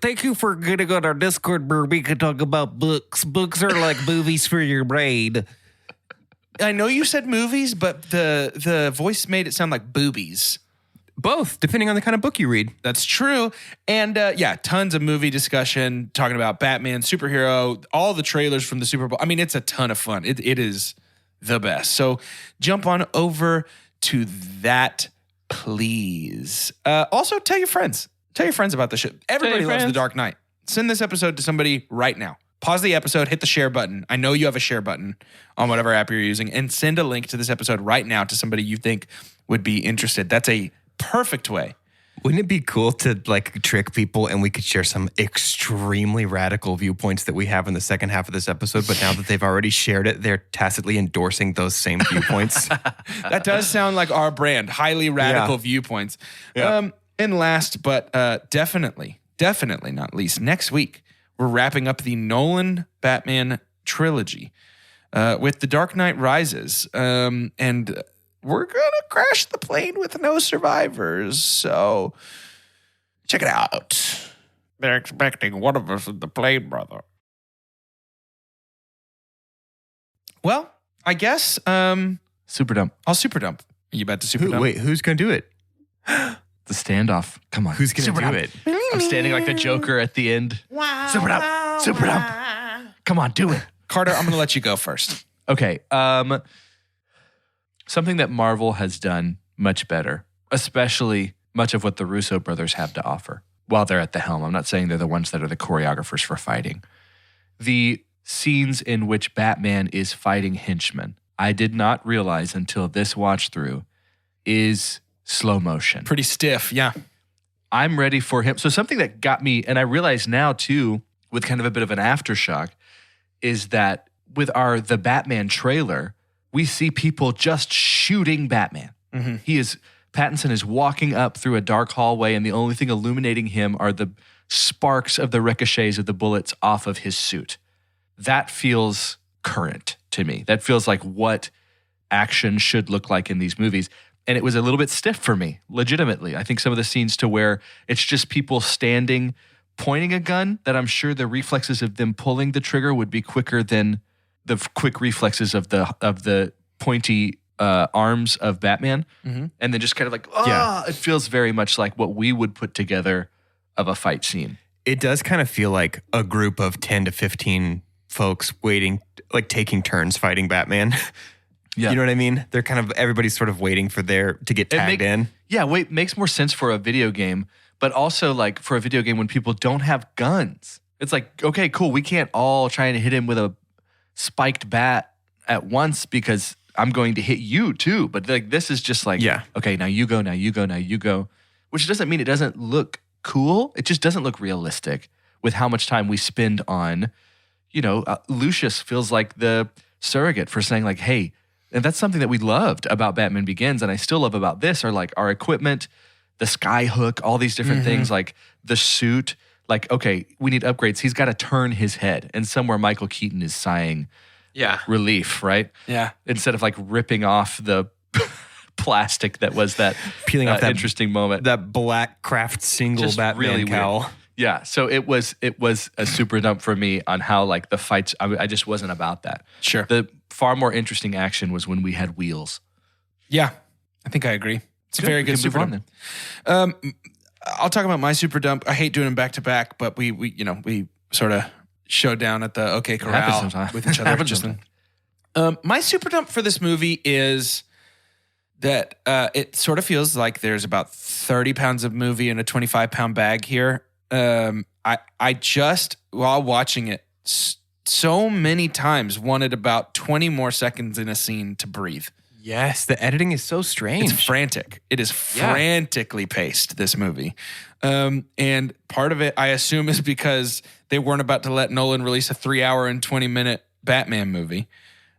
Thank you for getting on our Discord where we can talk about books. Books are like movies for your brain. I know you said movies, but the voice made it sound like boobies. Both, depending on the kind of book you read. That's true. And tons of movie discussion, talking about Batman, superhero, all the trailers from the Super Bowl. I mean, it's a ton of fun. It is the best. So jump on over to that, please. Also, tell your friends. Tell your friends about the show. Everybody loves The Dark Knight. Send this episode to somebody right now. Pause the episode, hit the share button. I know you have a share button on whatever app you're using, and send a link to this episode right now to somebody you think would be interested. That's a perfect way. Wouldn't it be cool to like trick people and we could share some extremely radical viewpoints that we have in the second half of this episode, but now that they've already shared it, they're tacitly endorsing those same viewpoints? That does sound like our brand, highly radical viewpoints. Yeah. And last, but definitely not least, next week, we're wrapping up the Nolan Batman trilogy with The Dark Knight Rises. And we're going to crash the plane with no survivors. So check it out. They're expecting one of us in the plane, brother. Well, I guess Super dump. I'll super dump. Are you about to super dump? Wait, who's going to do it? The standoff. Come on. Who's going to do it? I'm standing like the Joker at the end. Super dump. Super dump. Come on, do it. Carter, I'm going to let you go first. Okay. Something that Marvel has done much better, especially much of what the Russo brothers have to offer while they're at the helm. I'm not saying they're the ones that are the choreographers for fighting. The scenes in which Batman is fighting henchmen, I did not realize until this watch through, is slow motion. Pretty stiff, yeah. I'm ready for him. So something that got me, and I realize now too, with kind of a bit of an aftershock, is that with the Batman trailer, we see people just shooting Batman. Mm-hmm. Pattinson is walking up through a dark hallway, and the only thing illuminating him are the sparks of the ricochets of the bullets off of his suit. That feels current to me. That feels like what action should look like in these movies. And it was a little bit stiff for me, legitimately. I think some of the scenes to where it's just people standing, pointing a gun, that I'm sure the reflexes of them pulling the trigger would be quicker than the quick reflexes of the pointy arms of Batman. Mm-hmm. And then just kind of like, it feels very much like what we would put together of a fight scene. It does kind of feel like a group of 10 to 15 folks waiting, like taking turns fighting Batman. Yeah. You know what I mean? They're kind of, everybody's sort of waiting to get tagged in. Yeah, makes more sense for a video game, but also like for a video game when people don't have guns. It's like, okay, cool. We can't all try and hit him with a spiked bat at once because I'm going to hit you too. But like, this is just like, okay, now you go, now you go, now you go, which doesn't mean it doesn't look cool. It just doesn't look realistic with how much time we spend on, Lucius feels like the surrogate for saying like, hey, and that's something that we loved about Batman Begins, and I still love about this, are like our equipment, the sky hook, all these different things, like the suit. Like, okay, we need upgrades. He's got to turn his head. And somewhere Michael Keaton is sighing relief, right? Yeah. Instead of like ripping off the plastic that was that peeling off that interesting moment. That black craft single just Batman really cowl. Weird. Yeah. So it was a super dump for me on how like the fights, I just wasn't about that. Sure. The far more interesting action was when we had wheels. Yeah. I think I agree. It's a very good super dump. I'll talk about my super dump. I hate doing them back to back, but we sort of showed down at the OK Corral with each other. My super dump for this movie is that it sort of feels like there's about 30 pounds of movie in a 25-pound bag here. I just, while watching it, so many times wanted about 20 more seconds in a scene to breathe. Yes, the editing is so strange. It's frantic. It is frantically paced, this movie. And part of it, I assume, is because they weren't about to let Nolan release a 3-hour and 20-minute Batman movie.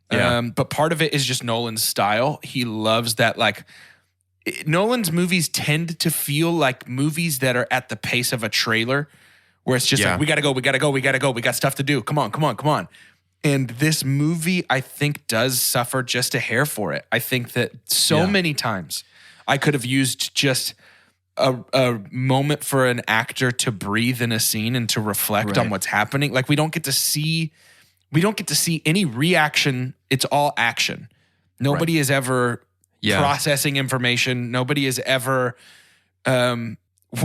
Yeah. But part of it is just Nolan's style. He loves that, like, Nolan's movies tend to feel like movies that are at the pace of a trailer, where it's just like, we gotta go, we got stuff to do. Come on. And this movie, I think, does suffer just a hair for it. I think that so many times I could have used just a moment for an actor to breathe in a scene and to reflect on what's happening. Like, we don't get to see any reaction. It's all action. Nobody is ever processing information. Nobody is ever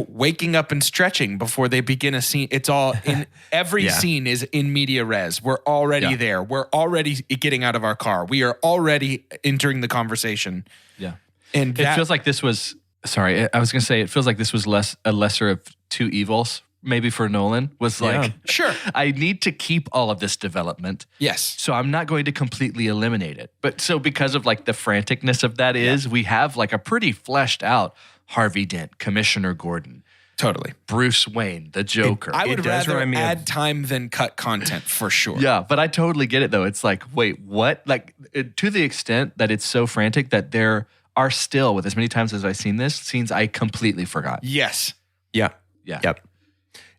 waking up and stretching before they begin a scene. It's all in every scene is in media res. We're already there. We're already getting out of our car. We are already entering the conversation. Yeah. And it feels like this was, sorry, I was going to say, it feels like this was a lesser of two evils. Maybe for Nolan was like, sure, I need to keep all of this development. Yes. So I'm not going to completely eliminate it. But so because of like the franticness of that we have like a pretty fleshed out Harvey Dent, Commissioner Gordon. Totally. Bruce Wayne, the Joker. I would rather add time than cut content for sure. Yeah, but I totally get it though. It's like, wait, what? Like to the extent that it's so frantic that there are still, with as many times as I've seen this, scenes I completely forgot. Yes. Yeah. Yeah. Yep.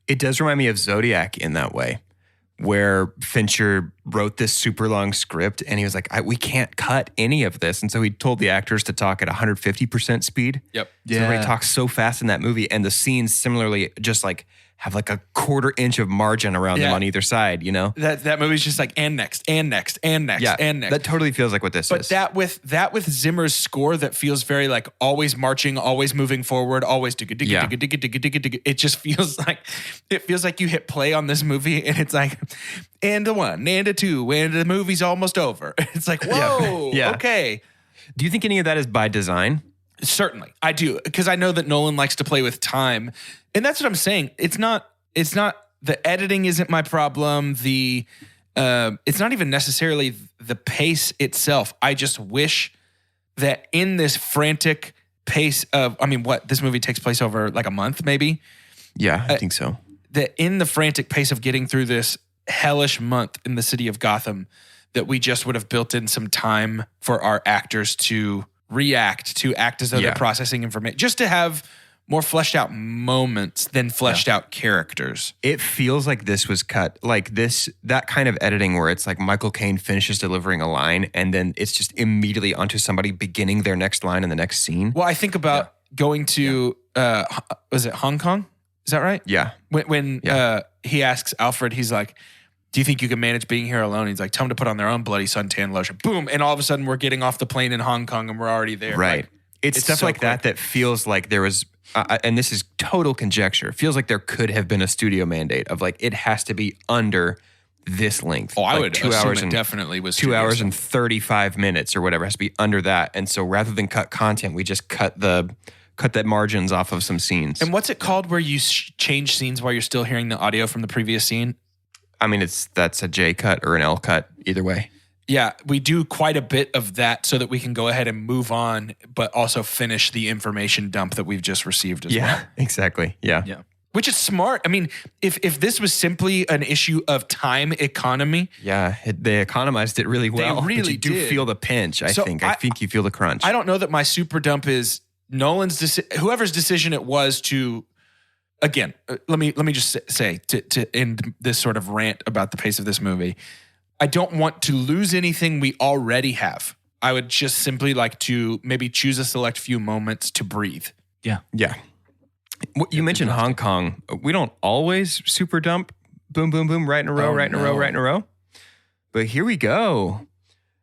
It does remind me of Zodiac in that way, where Fincher wrote this super long script and he was like, we can't cut any of this. And so he told the actors to talk at 150% speed. Yep. So everybody talks so fast in that movie. And the scenes similarly just like have like a 1/4 inch of margin around them on either side, you know? That movie's just like, and next. That totally feels like what this is. But that with Zimmer's score that feels very like always marching, always moving forward, always digga. It just feels like you hit play on this movie and it's like, and a 1, and a 2, and the movie's almost over. It's like, whoa, okay. Do you think any of that is by design? Certainly, I do, because I know that Nolan likes to play with time, and that's what I'm saying. It's not the editing isn't my problem. It's not even necessarily the pace itself. I just wish that in this frantic pace of, this movie takes place over like a month, maybe. Yeah, I think so. That in the frantic pace of getting through this hellish month in the city of Gotham, that we just would have built in some time for our actors to react, to act as though they're processing information, just to have more fleshed out moments than fleshed out characters. It feels like this was cut, like that kind of editing where it's like Michael Caine finishes delivering a line and then it's just immediately onto somebody beginning their next line in the next scene. Well, I think about going to, was it Hong Kong? Is that right? Yeah. When he asks Alfred, he's like, do you think you can manage being here alone? He's like, tell them to put on their own bloody suntan lotion. Boom. And all of a sudden we're getting off the plane in Hong Kong and we're already there. Right. Like, it's stuff so like quick. That feels like there was, and this is total conjecture, it feels like there could have been a studio mandate of like, it has to be under this length. Oh, I like would 2 hours and definitely was 2 hours and 35 minutes or whatever. It has to be under that. And so rather than cut content, we just cut the margins off of some scenes. And what's it called where you change scenes while you're still hearing the audio from the previous scene? That's a J cut or an L cut, either way. Yeah, we do quite a bit of that so that we can go ahead and move on, but also finish the information dump that we've just received as well. Yeah, exactly. Yeah. Which is smart. I mean, if this was simply an issue of time economy. Yeah, they economized it really well. They really but you do feel the pinch, I think. I think you feel the crunch. I don't know that my super dump is Nolan's whoever's decision it was to. Again, let me just say to end this sort of rant about the pace of this movie, I don't want to lose anything we already have. I would just simply like to maybe choose a select few moments to breathe. Yeah. You mentioned Hong Kong. We don't always super dump boom, boom, boom, right in a row, right in a row. But here we go.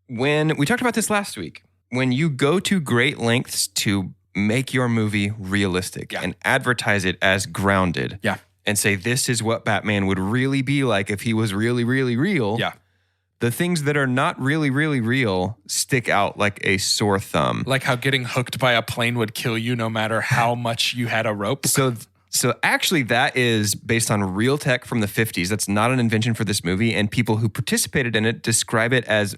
When we talked about this last week, when you go to great lengths to make your movie realistic Yeah. and advertise it as grounded. Yeah. And say, this is what Batman would really be like if he was really, really real. Yeah. The things that are not really, really real stick out like a sore thumb. Like how getting hooked by a plane would kill you no matter how much you had a rope. So actually that is based on real tech from the 50s. That's not an invention for this movie. And people who participated in it describe it as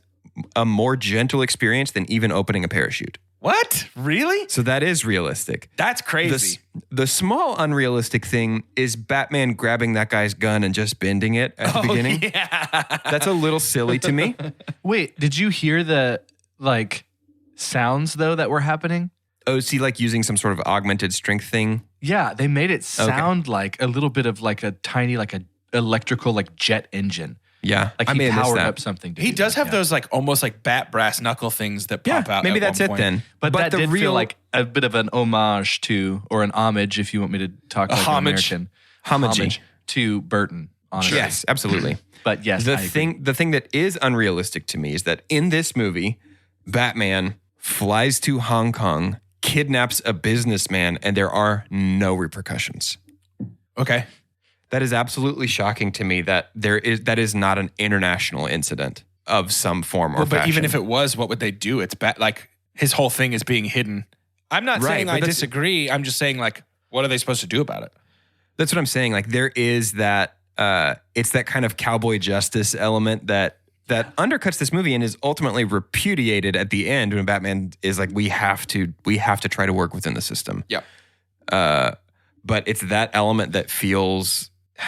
a more gentle experience than even opening a parachute. What? Really? So that is realistic. That's crazy. The small unrealistic thing is Batman grabbing that guy's gun and just bending it at the beginning. Yeah. That's a little silly to me. Wait, did you hear the like sounds though that were happening? Oh, is he like using some sort of augmented strength thing? Yeah, they made it sound like a little bit of like a tiny like a electrical like jet engine. Yeah. Like I he may have missed powered that. up something. To He do does that, have yeah. those like almost like bat brass knuckle things that pop out. Maybe at that's one it point. then. But that the did real, feel like a bit of an homage to, or an homage, if you want me to talk like homage. an American. Homage. To Burton, honestly. Yes, absolutely. But yes, the I agree. thing that is unrealistic to me is that in this movie, Batman flies to Hong Kong, kidnaps a businessman, and there are no repercussions. Okay. That is absolutely shocking to me that that is not an international incident of some form or Well, but fashion. even if it was, what would they do? It's like his whole thing is being hidden. I'm not Right, saying but I that's- disagree. I'm just saying like, what are they supposed to do about it? That's what I'm saying. Like there is that it's that kind of cowboy justice element that undercuts this movie and is ultimately repudiated at the end when Batman is like, we have to try to work within the system. Yeah. But it's that element that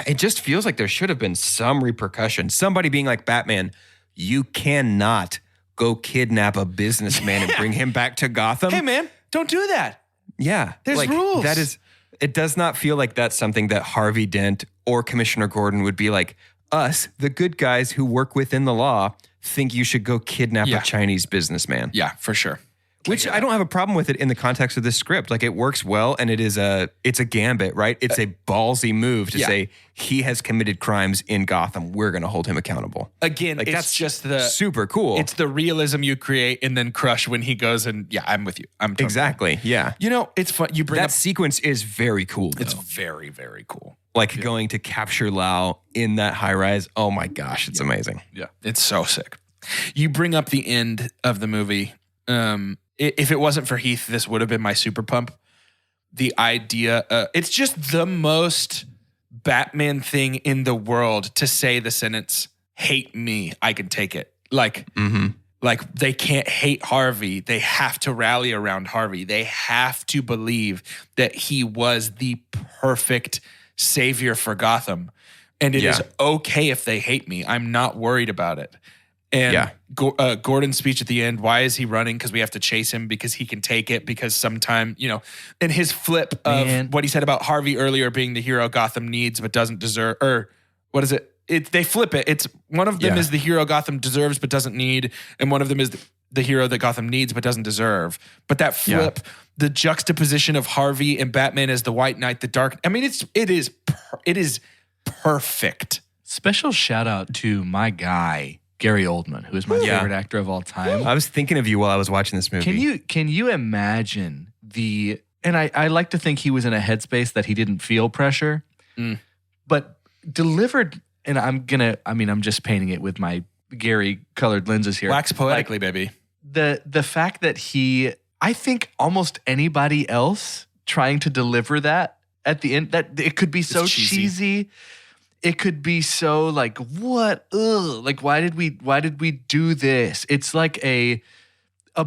it just feels like there should have been some repercussion. Somebody being like, Batman, you cannot go kidnap a businessman and bring him back to Gotham. Hey man, don't do that. Yeah. There's rules. It does not feel like that's something that Harvey Dent or Commissioner Gordon would be like, us, the good guys who work within the law, think you should go kidnap Yeah. a Chinese businessman. Yeah, for sure. Which I don't have a problem with it in the context of this script. Like it works well and it's a gambit, right? It's a ballsy move to Yeah. say he has committed crimes in Gotham. We're going to hold him accountable. Again, Like it's that's just the super cool. It's the realism you create and then crush when he goes and yeah, I'm with you. I'm totally- exactly. Yeah. You know, it's fun. You bring That up. sequence is very cool. It's Though. very, very cool. Like going to capture Lau in that high rise. Oh my gosh, it's amazing. Yeah, it's so sick. You bring up the end of the movie. If it wasn't for Heath, this would have been my super pump. The idea, it's just the most Batman thing in the world to say the sentence, hate me, I can take it. Like they can't hate Harvey. They have to rally around Harvey. They have to believe that he was the perfect savior for Gotham. And it is okay if they hate me. I'm not worried about it. And Gordon's speech at the end, why is he running? Because we have to chase him because he can take it because sometime, and his flip of what he said about Harvey earlier being the hero Gotham needs but doesn't deserve, or what is it? They flip it. It's one of them is the hero Gotham deserves but doesn't need, and one of them is the hero that Gotham needs but doesn't deserve. But that flip, the juxtaposition of Harvey and Batman as the White Knight, the Dark, I mean, it is perfect. Special shout out to my guy, Gary Oldman, who is my favorite actor of all time. I was thinking of you while I was watching this movie. Can you imagine and I like to think he was in a headspace that he didn't feel pressure, but delivered, and I'm just painting it with my Gary colored lenses here. Wax poetically, baby. The fact that I think almost anybody else trying to deliver that at the end, that it could be so cheesy. It could be so like, what? Ugh. Like, why did we do this? It's like a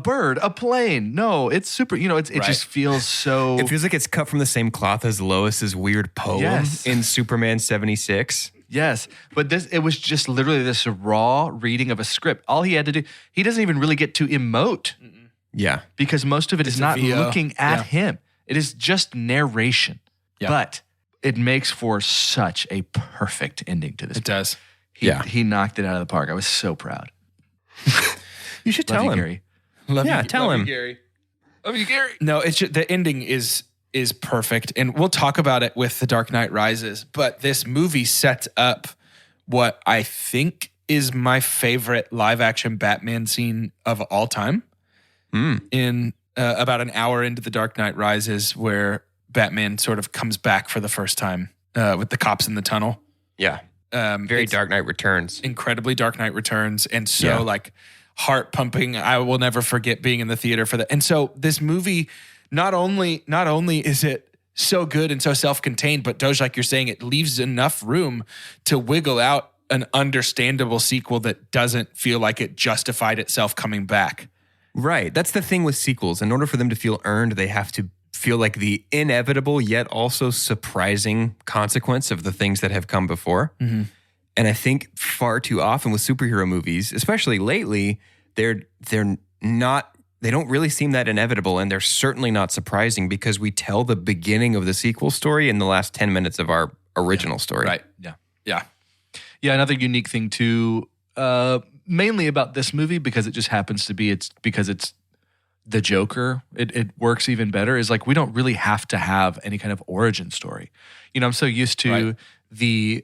bird, a plane. No, it's super, it just feels so. It feels like it's cut from the same cloth as Lois's weird poem in Superman 76. Yes, but it was just literally this raw reading of a script. All he had to do, he doesn't even really get to emote. Yeah. Because most of it is not looking at him. It is just narration. Yeah. But it makes for such a perfect ending to this. It does. He knocked it out of the park. I was so proud. You should Love tell you, him. Gary. Tell him. Gary. Love you, Gary. No, it's just, the ending is perfect, and we'll talk about it with The Dark Knight Rises. But this movie sets up what I think is my favorite live action Batman scene of all time. In about an hour into The Dark Knight Rises, where Batman sort of comes back for the first time with the cops in the tunnel. Yeah. Very Dark Knight Returns. Incredibly Dark Knight Returns. And so like heart pumping. I will never forget being in the theater for that. And so this movie, not only is it so good and so self-contained, but Doge, like you're saying, it leaves enough room to wiggle out an understandable sequel that doesn't feel like it justified itself coming back. Right. That's the thing with sequels. In order for them to feel earned, they have to feel like the inevitable yet also surprising consequence of the things that have come before. Mm-hmm. And I think far too often with superhero movies, especially lately, they're not, they don't really seem that inevitable, and they're certainly not surprising because we tell the beginning of the sequel story in the last 10 minutes of our original story. Right. Yeah. Yeah. Yeah. Another unique thing too, mainly about this movie, because it just happens to be, it's the Joker, it works even better, is like we don't really have to have any kind of origin story. You know, I'm so used to the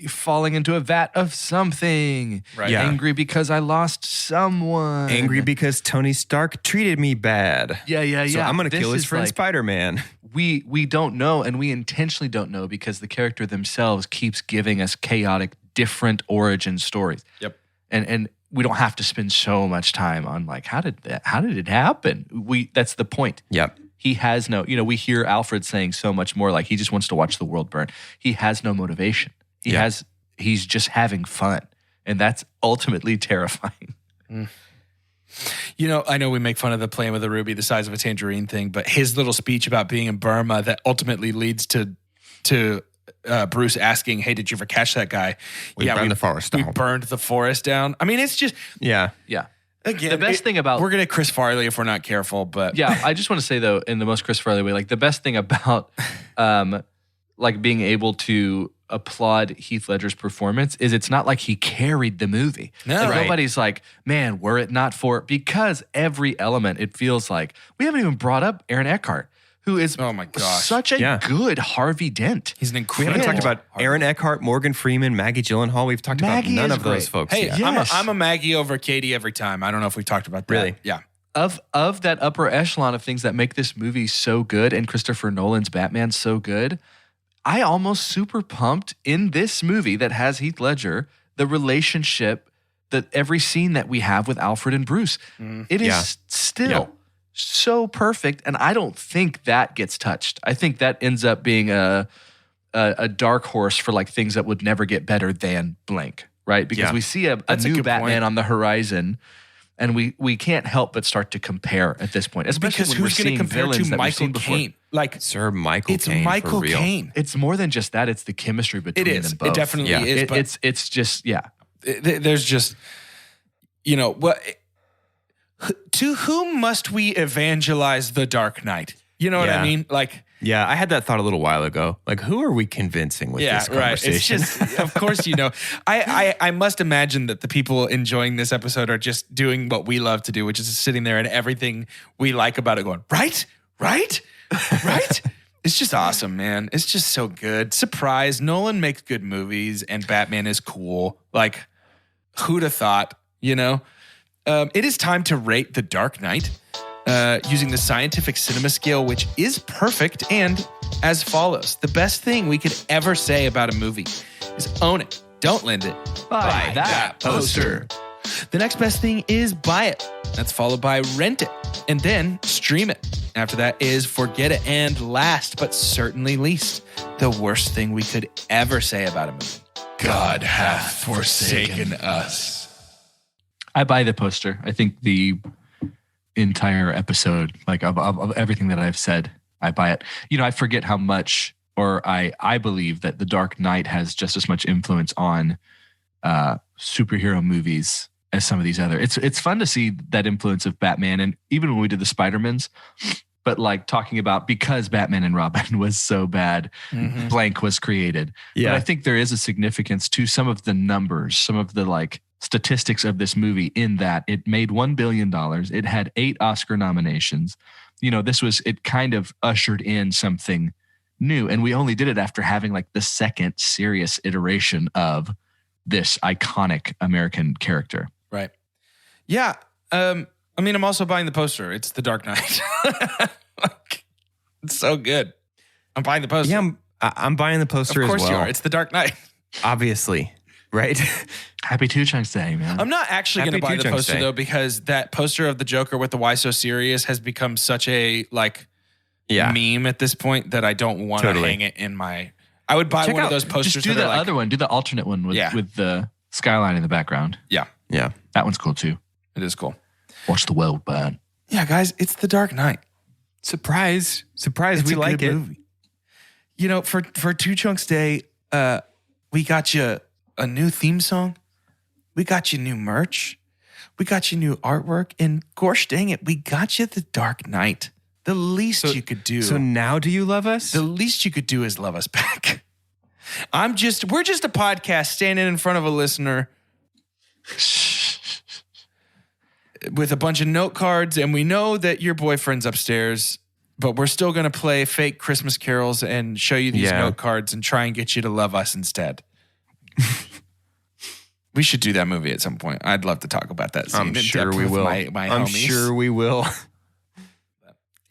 falling into a vat of something, angry because I lost someone, angry because Tony Stark treated me bad. Yeah. So I'm going to kill his friend Spider-Man. We don't know, and we intentionally don't know because the character themselves keeps giving us chaotic, different origin stories. Yep. And we don't have to spend so much time on like, how did it happen? That's the point. Yep. He has no, we hear Alfred saying so much more like he just wants to watch the world burn. He has no motivation. He's just having fun. And that's ultimately terrifying. Mm. I know we make fun of the playing with a ruby the size of a tangerine thing, but his little speech about being in Burma that ultimately leads to Bruce asking, "Hey, did you ever catch that guy?" We burned the forest down. We burned the forest down. I mean, it's just yeah. Again, the best thing about we're gonna Chris Farley if we're not careful, but yeah, I just want to say though, in the most Chris Farley way, like the best thing about like being able to applaud Heath Ledger's performance is it's not like he carried the movie. No, like nobody's like, man, were it not for, because every element, it feels like we haven't even brought up Aaron Eckhart, who is such a good Harvey Dent. He's an incredible. We haven't talked about Aaron Eckhart, Morgan Freeman, Maggie Gyllenhaal. We've talked about none of those folks. Hey, yet. I'm a Maggie over Katie every time. I don't know if we've talked about that. Really? Yeah. Of that upper echelon of things that make this movie so good and Christopher Nolan's Batman so good, I almost super pumped in this movie that has Heath Ledger, the relationship, that every scene that we have with Alfred and Bruce. It is still so perfect, and I don't think that gets touched. I think that ends up being a dark horse for like things that would never get better than blank, right? Because we see a new Batman on the horizon, and we can't help but start to compare at this point, especially because when we're who's going to seeing compare villains to that we've Michael seen before. Caine? Like Sir Michael Caine. It's Michael for real. Caine. It's more than just that. It's the chemistry between them both. It definitely is. But it's just there's just what. To whom must we evangelize the Dark Knight? You know what I mean? Like, yeah, I had that thought a little while ago. Like, who are we convincing with this conversation? It's just, of course, I must imagine that the people enjoying this episode are just doing what we love to do, which is sitting there and everything we like about it going, right? It's just awesome, man. It's just so good. Surprise, Nolan makes good movies and Batman is cool. Like, who'd have thought, It is time to rate The Dark Knight using the scientific cinema scale, which is perfect, and as follows. The best thing we could ever say about a movie is own it, don't lend it, buy that poster. The next best thing is buy it. That's followed by rent it, and then stream it. After that is forget it, and last but certainly least, the worst thing we could ever say about a movie. God hath forsaken us. I buy the poster. I think the entire episode, like of everything that I've said, I buy it. I forget how much, or I believe that The Dark Knight has just as much influence on superhero movies as some of these other. It's fun to see that influence of Batman, and even when we did the Spider-Mans, but like talking about because Batman and Robin was so bad, blank was created. Yeah. But I think there is a significance to some of the numbers, some of the like statistics of this movie, in that it made $1 billion. It had 8 Oscar nominations. It kind of ushered in something new. And we only did it after having like the second serious iteration of this iconic American character. Right. Yeah. I mean, I'm also buying the poster. It's The Dark Knight. Like, it's so good. I'm buying the poster. Yeah, I'm buying the poster as well. Of course you are. It's The Dark Knight. Obviously, right? Happy Two Chunks Day, man. I'm not actually going to buy the poster, though, because that poster of the Joker with the Why So Serious has become such a, meme at this point that I don't want to hang it in my... I would buy one of those posters. Just do the other one. Do the alternate one with the skyline in the background. Yeah. Yeah. That one's cool, too. It is cool. Watch the world burn. Yeah, guys, it's The Dark Knight. Surprise. It's we a like good it. Movie. You know, for Two Chunks Day, we got you a new theme song. We got you new merch. We got you new artwork. And gosh dang it, we got you The Dark Knight. The least you could do. So now do you love us? The least you could do is love us back. We're just a podcast standing in front of a listener with a bunch of note cards, and we know that your boyfriend's upstairs, but we're still going to play fake Christmas carols and show you these note cards and try and get you to love us instead. We should do that movie at some point. I'd love to talk about that scene. I'm sure we will. My I'm homies. sure we will.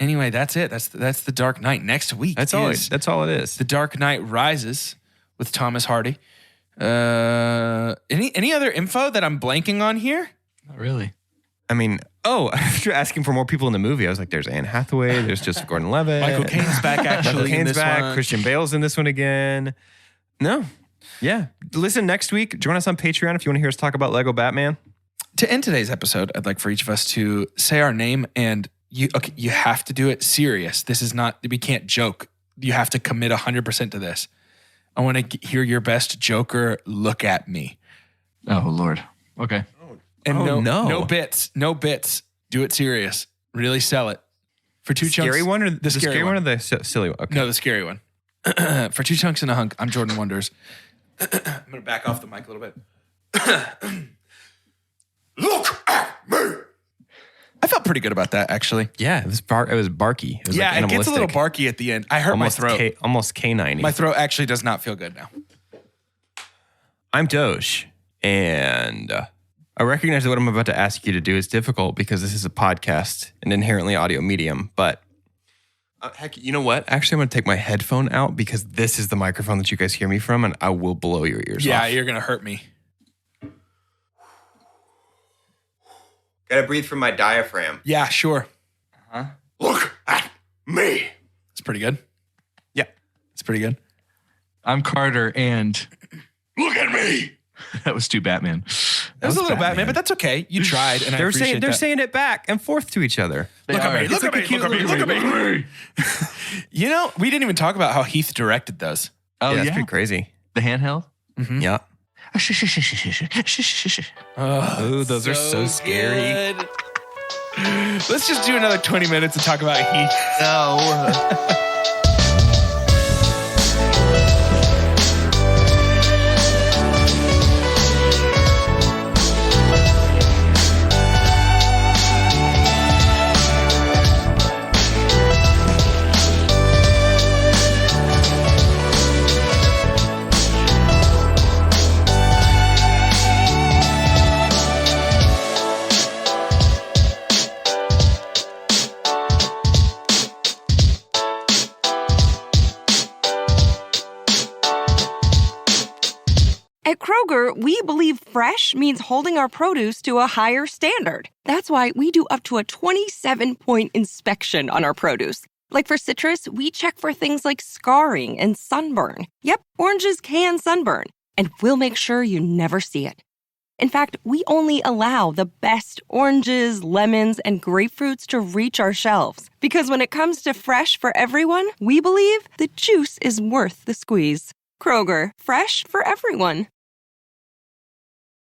Anyway, that's it. That's The Dark Knight. Next week That's all it is. The Dark Knight Rises with Thomas Hardy. Any other info that I'm blanking on here? Not really. I mean, after asking for more people in the movie, I was like, there's Anne Hathaway, there's Joseph Gordon-Levitt. Michael Caine's back actually. Michael Caine's in this back. one. Christian Bale's in this one again. No. Yeah. Listen, next week, join us on Patreon if you want to hear us talk about Lego Batman. To end today's episode, I'd like for each of us to say our name, and you have to do it serious. This is not, we can't joke. You have to commit 100% to this. I want to hear your best Joker look at me. Oh, Lord. Okay. And no. no bits. Do it serious. Really sell it. For Two Chunks. Scary one or the scary one or the silly one? Okay. No, the scary one. For Two Chunks and a Hunk, I'm Jordan Wonders. I'm going to back off the mic a little bit. Look at me. I felt pretty good about that, actually. Yeah, it was barky. It was It gets a little animalistic. barky at the end. I hurt my throat. Almost canine-y. My throat actually does not feel good now. I'm Doge, and I recognize that what I'm about to ask you to do is difficult because this is a podcast, an inherently audio medium, but heck, you know what? Actually, I'm going to take my headphone out because this is the microphone that you guys hear me from, and I will blow your ears off. Yeah, you're going to hurt me. Gotta breathe from my diaphragm. Yeah, sure. Look at me. It's pretty good. Yeah. It's pretty good. I'm Carter, and Look at me. that was too Batman. That was a little Batman, but that's okay. You tried, and I appreciate They're that. saying it back and forth to each other. Look at me, look at me, look at me. You know, we didn't even talk about how Heath directed those. Oh, yeah, yeah? that's pretty crazy. The handheld? Yeah. Oh, those are so scary. good. Let's just do another 20 minutes and talk about Heath. No. At Kroger, we believe fresh means holding our produce to a higher standard. That's why we do up to a 27-point inspection on our produce. Like for citrus, we check for things like scarring and sunburn. Yep, oranges can sunburn, and we'll make sure you never see it. In fact, we only allow the best oranges, lemons, and grapefruits to reach our shelves. Because when it comes to fresh for everyone, we believe the juice is worth the squeeze. Kroger, fresh for everyone.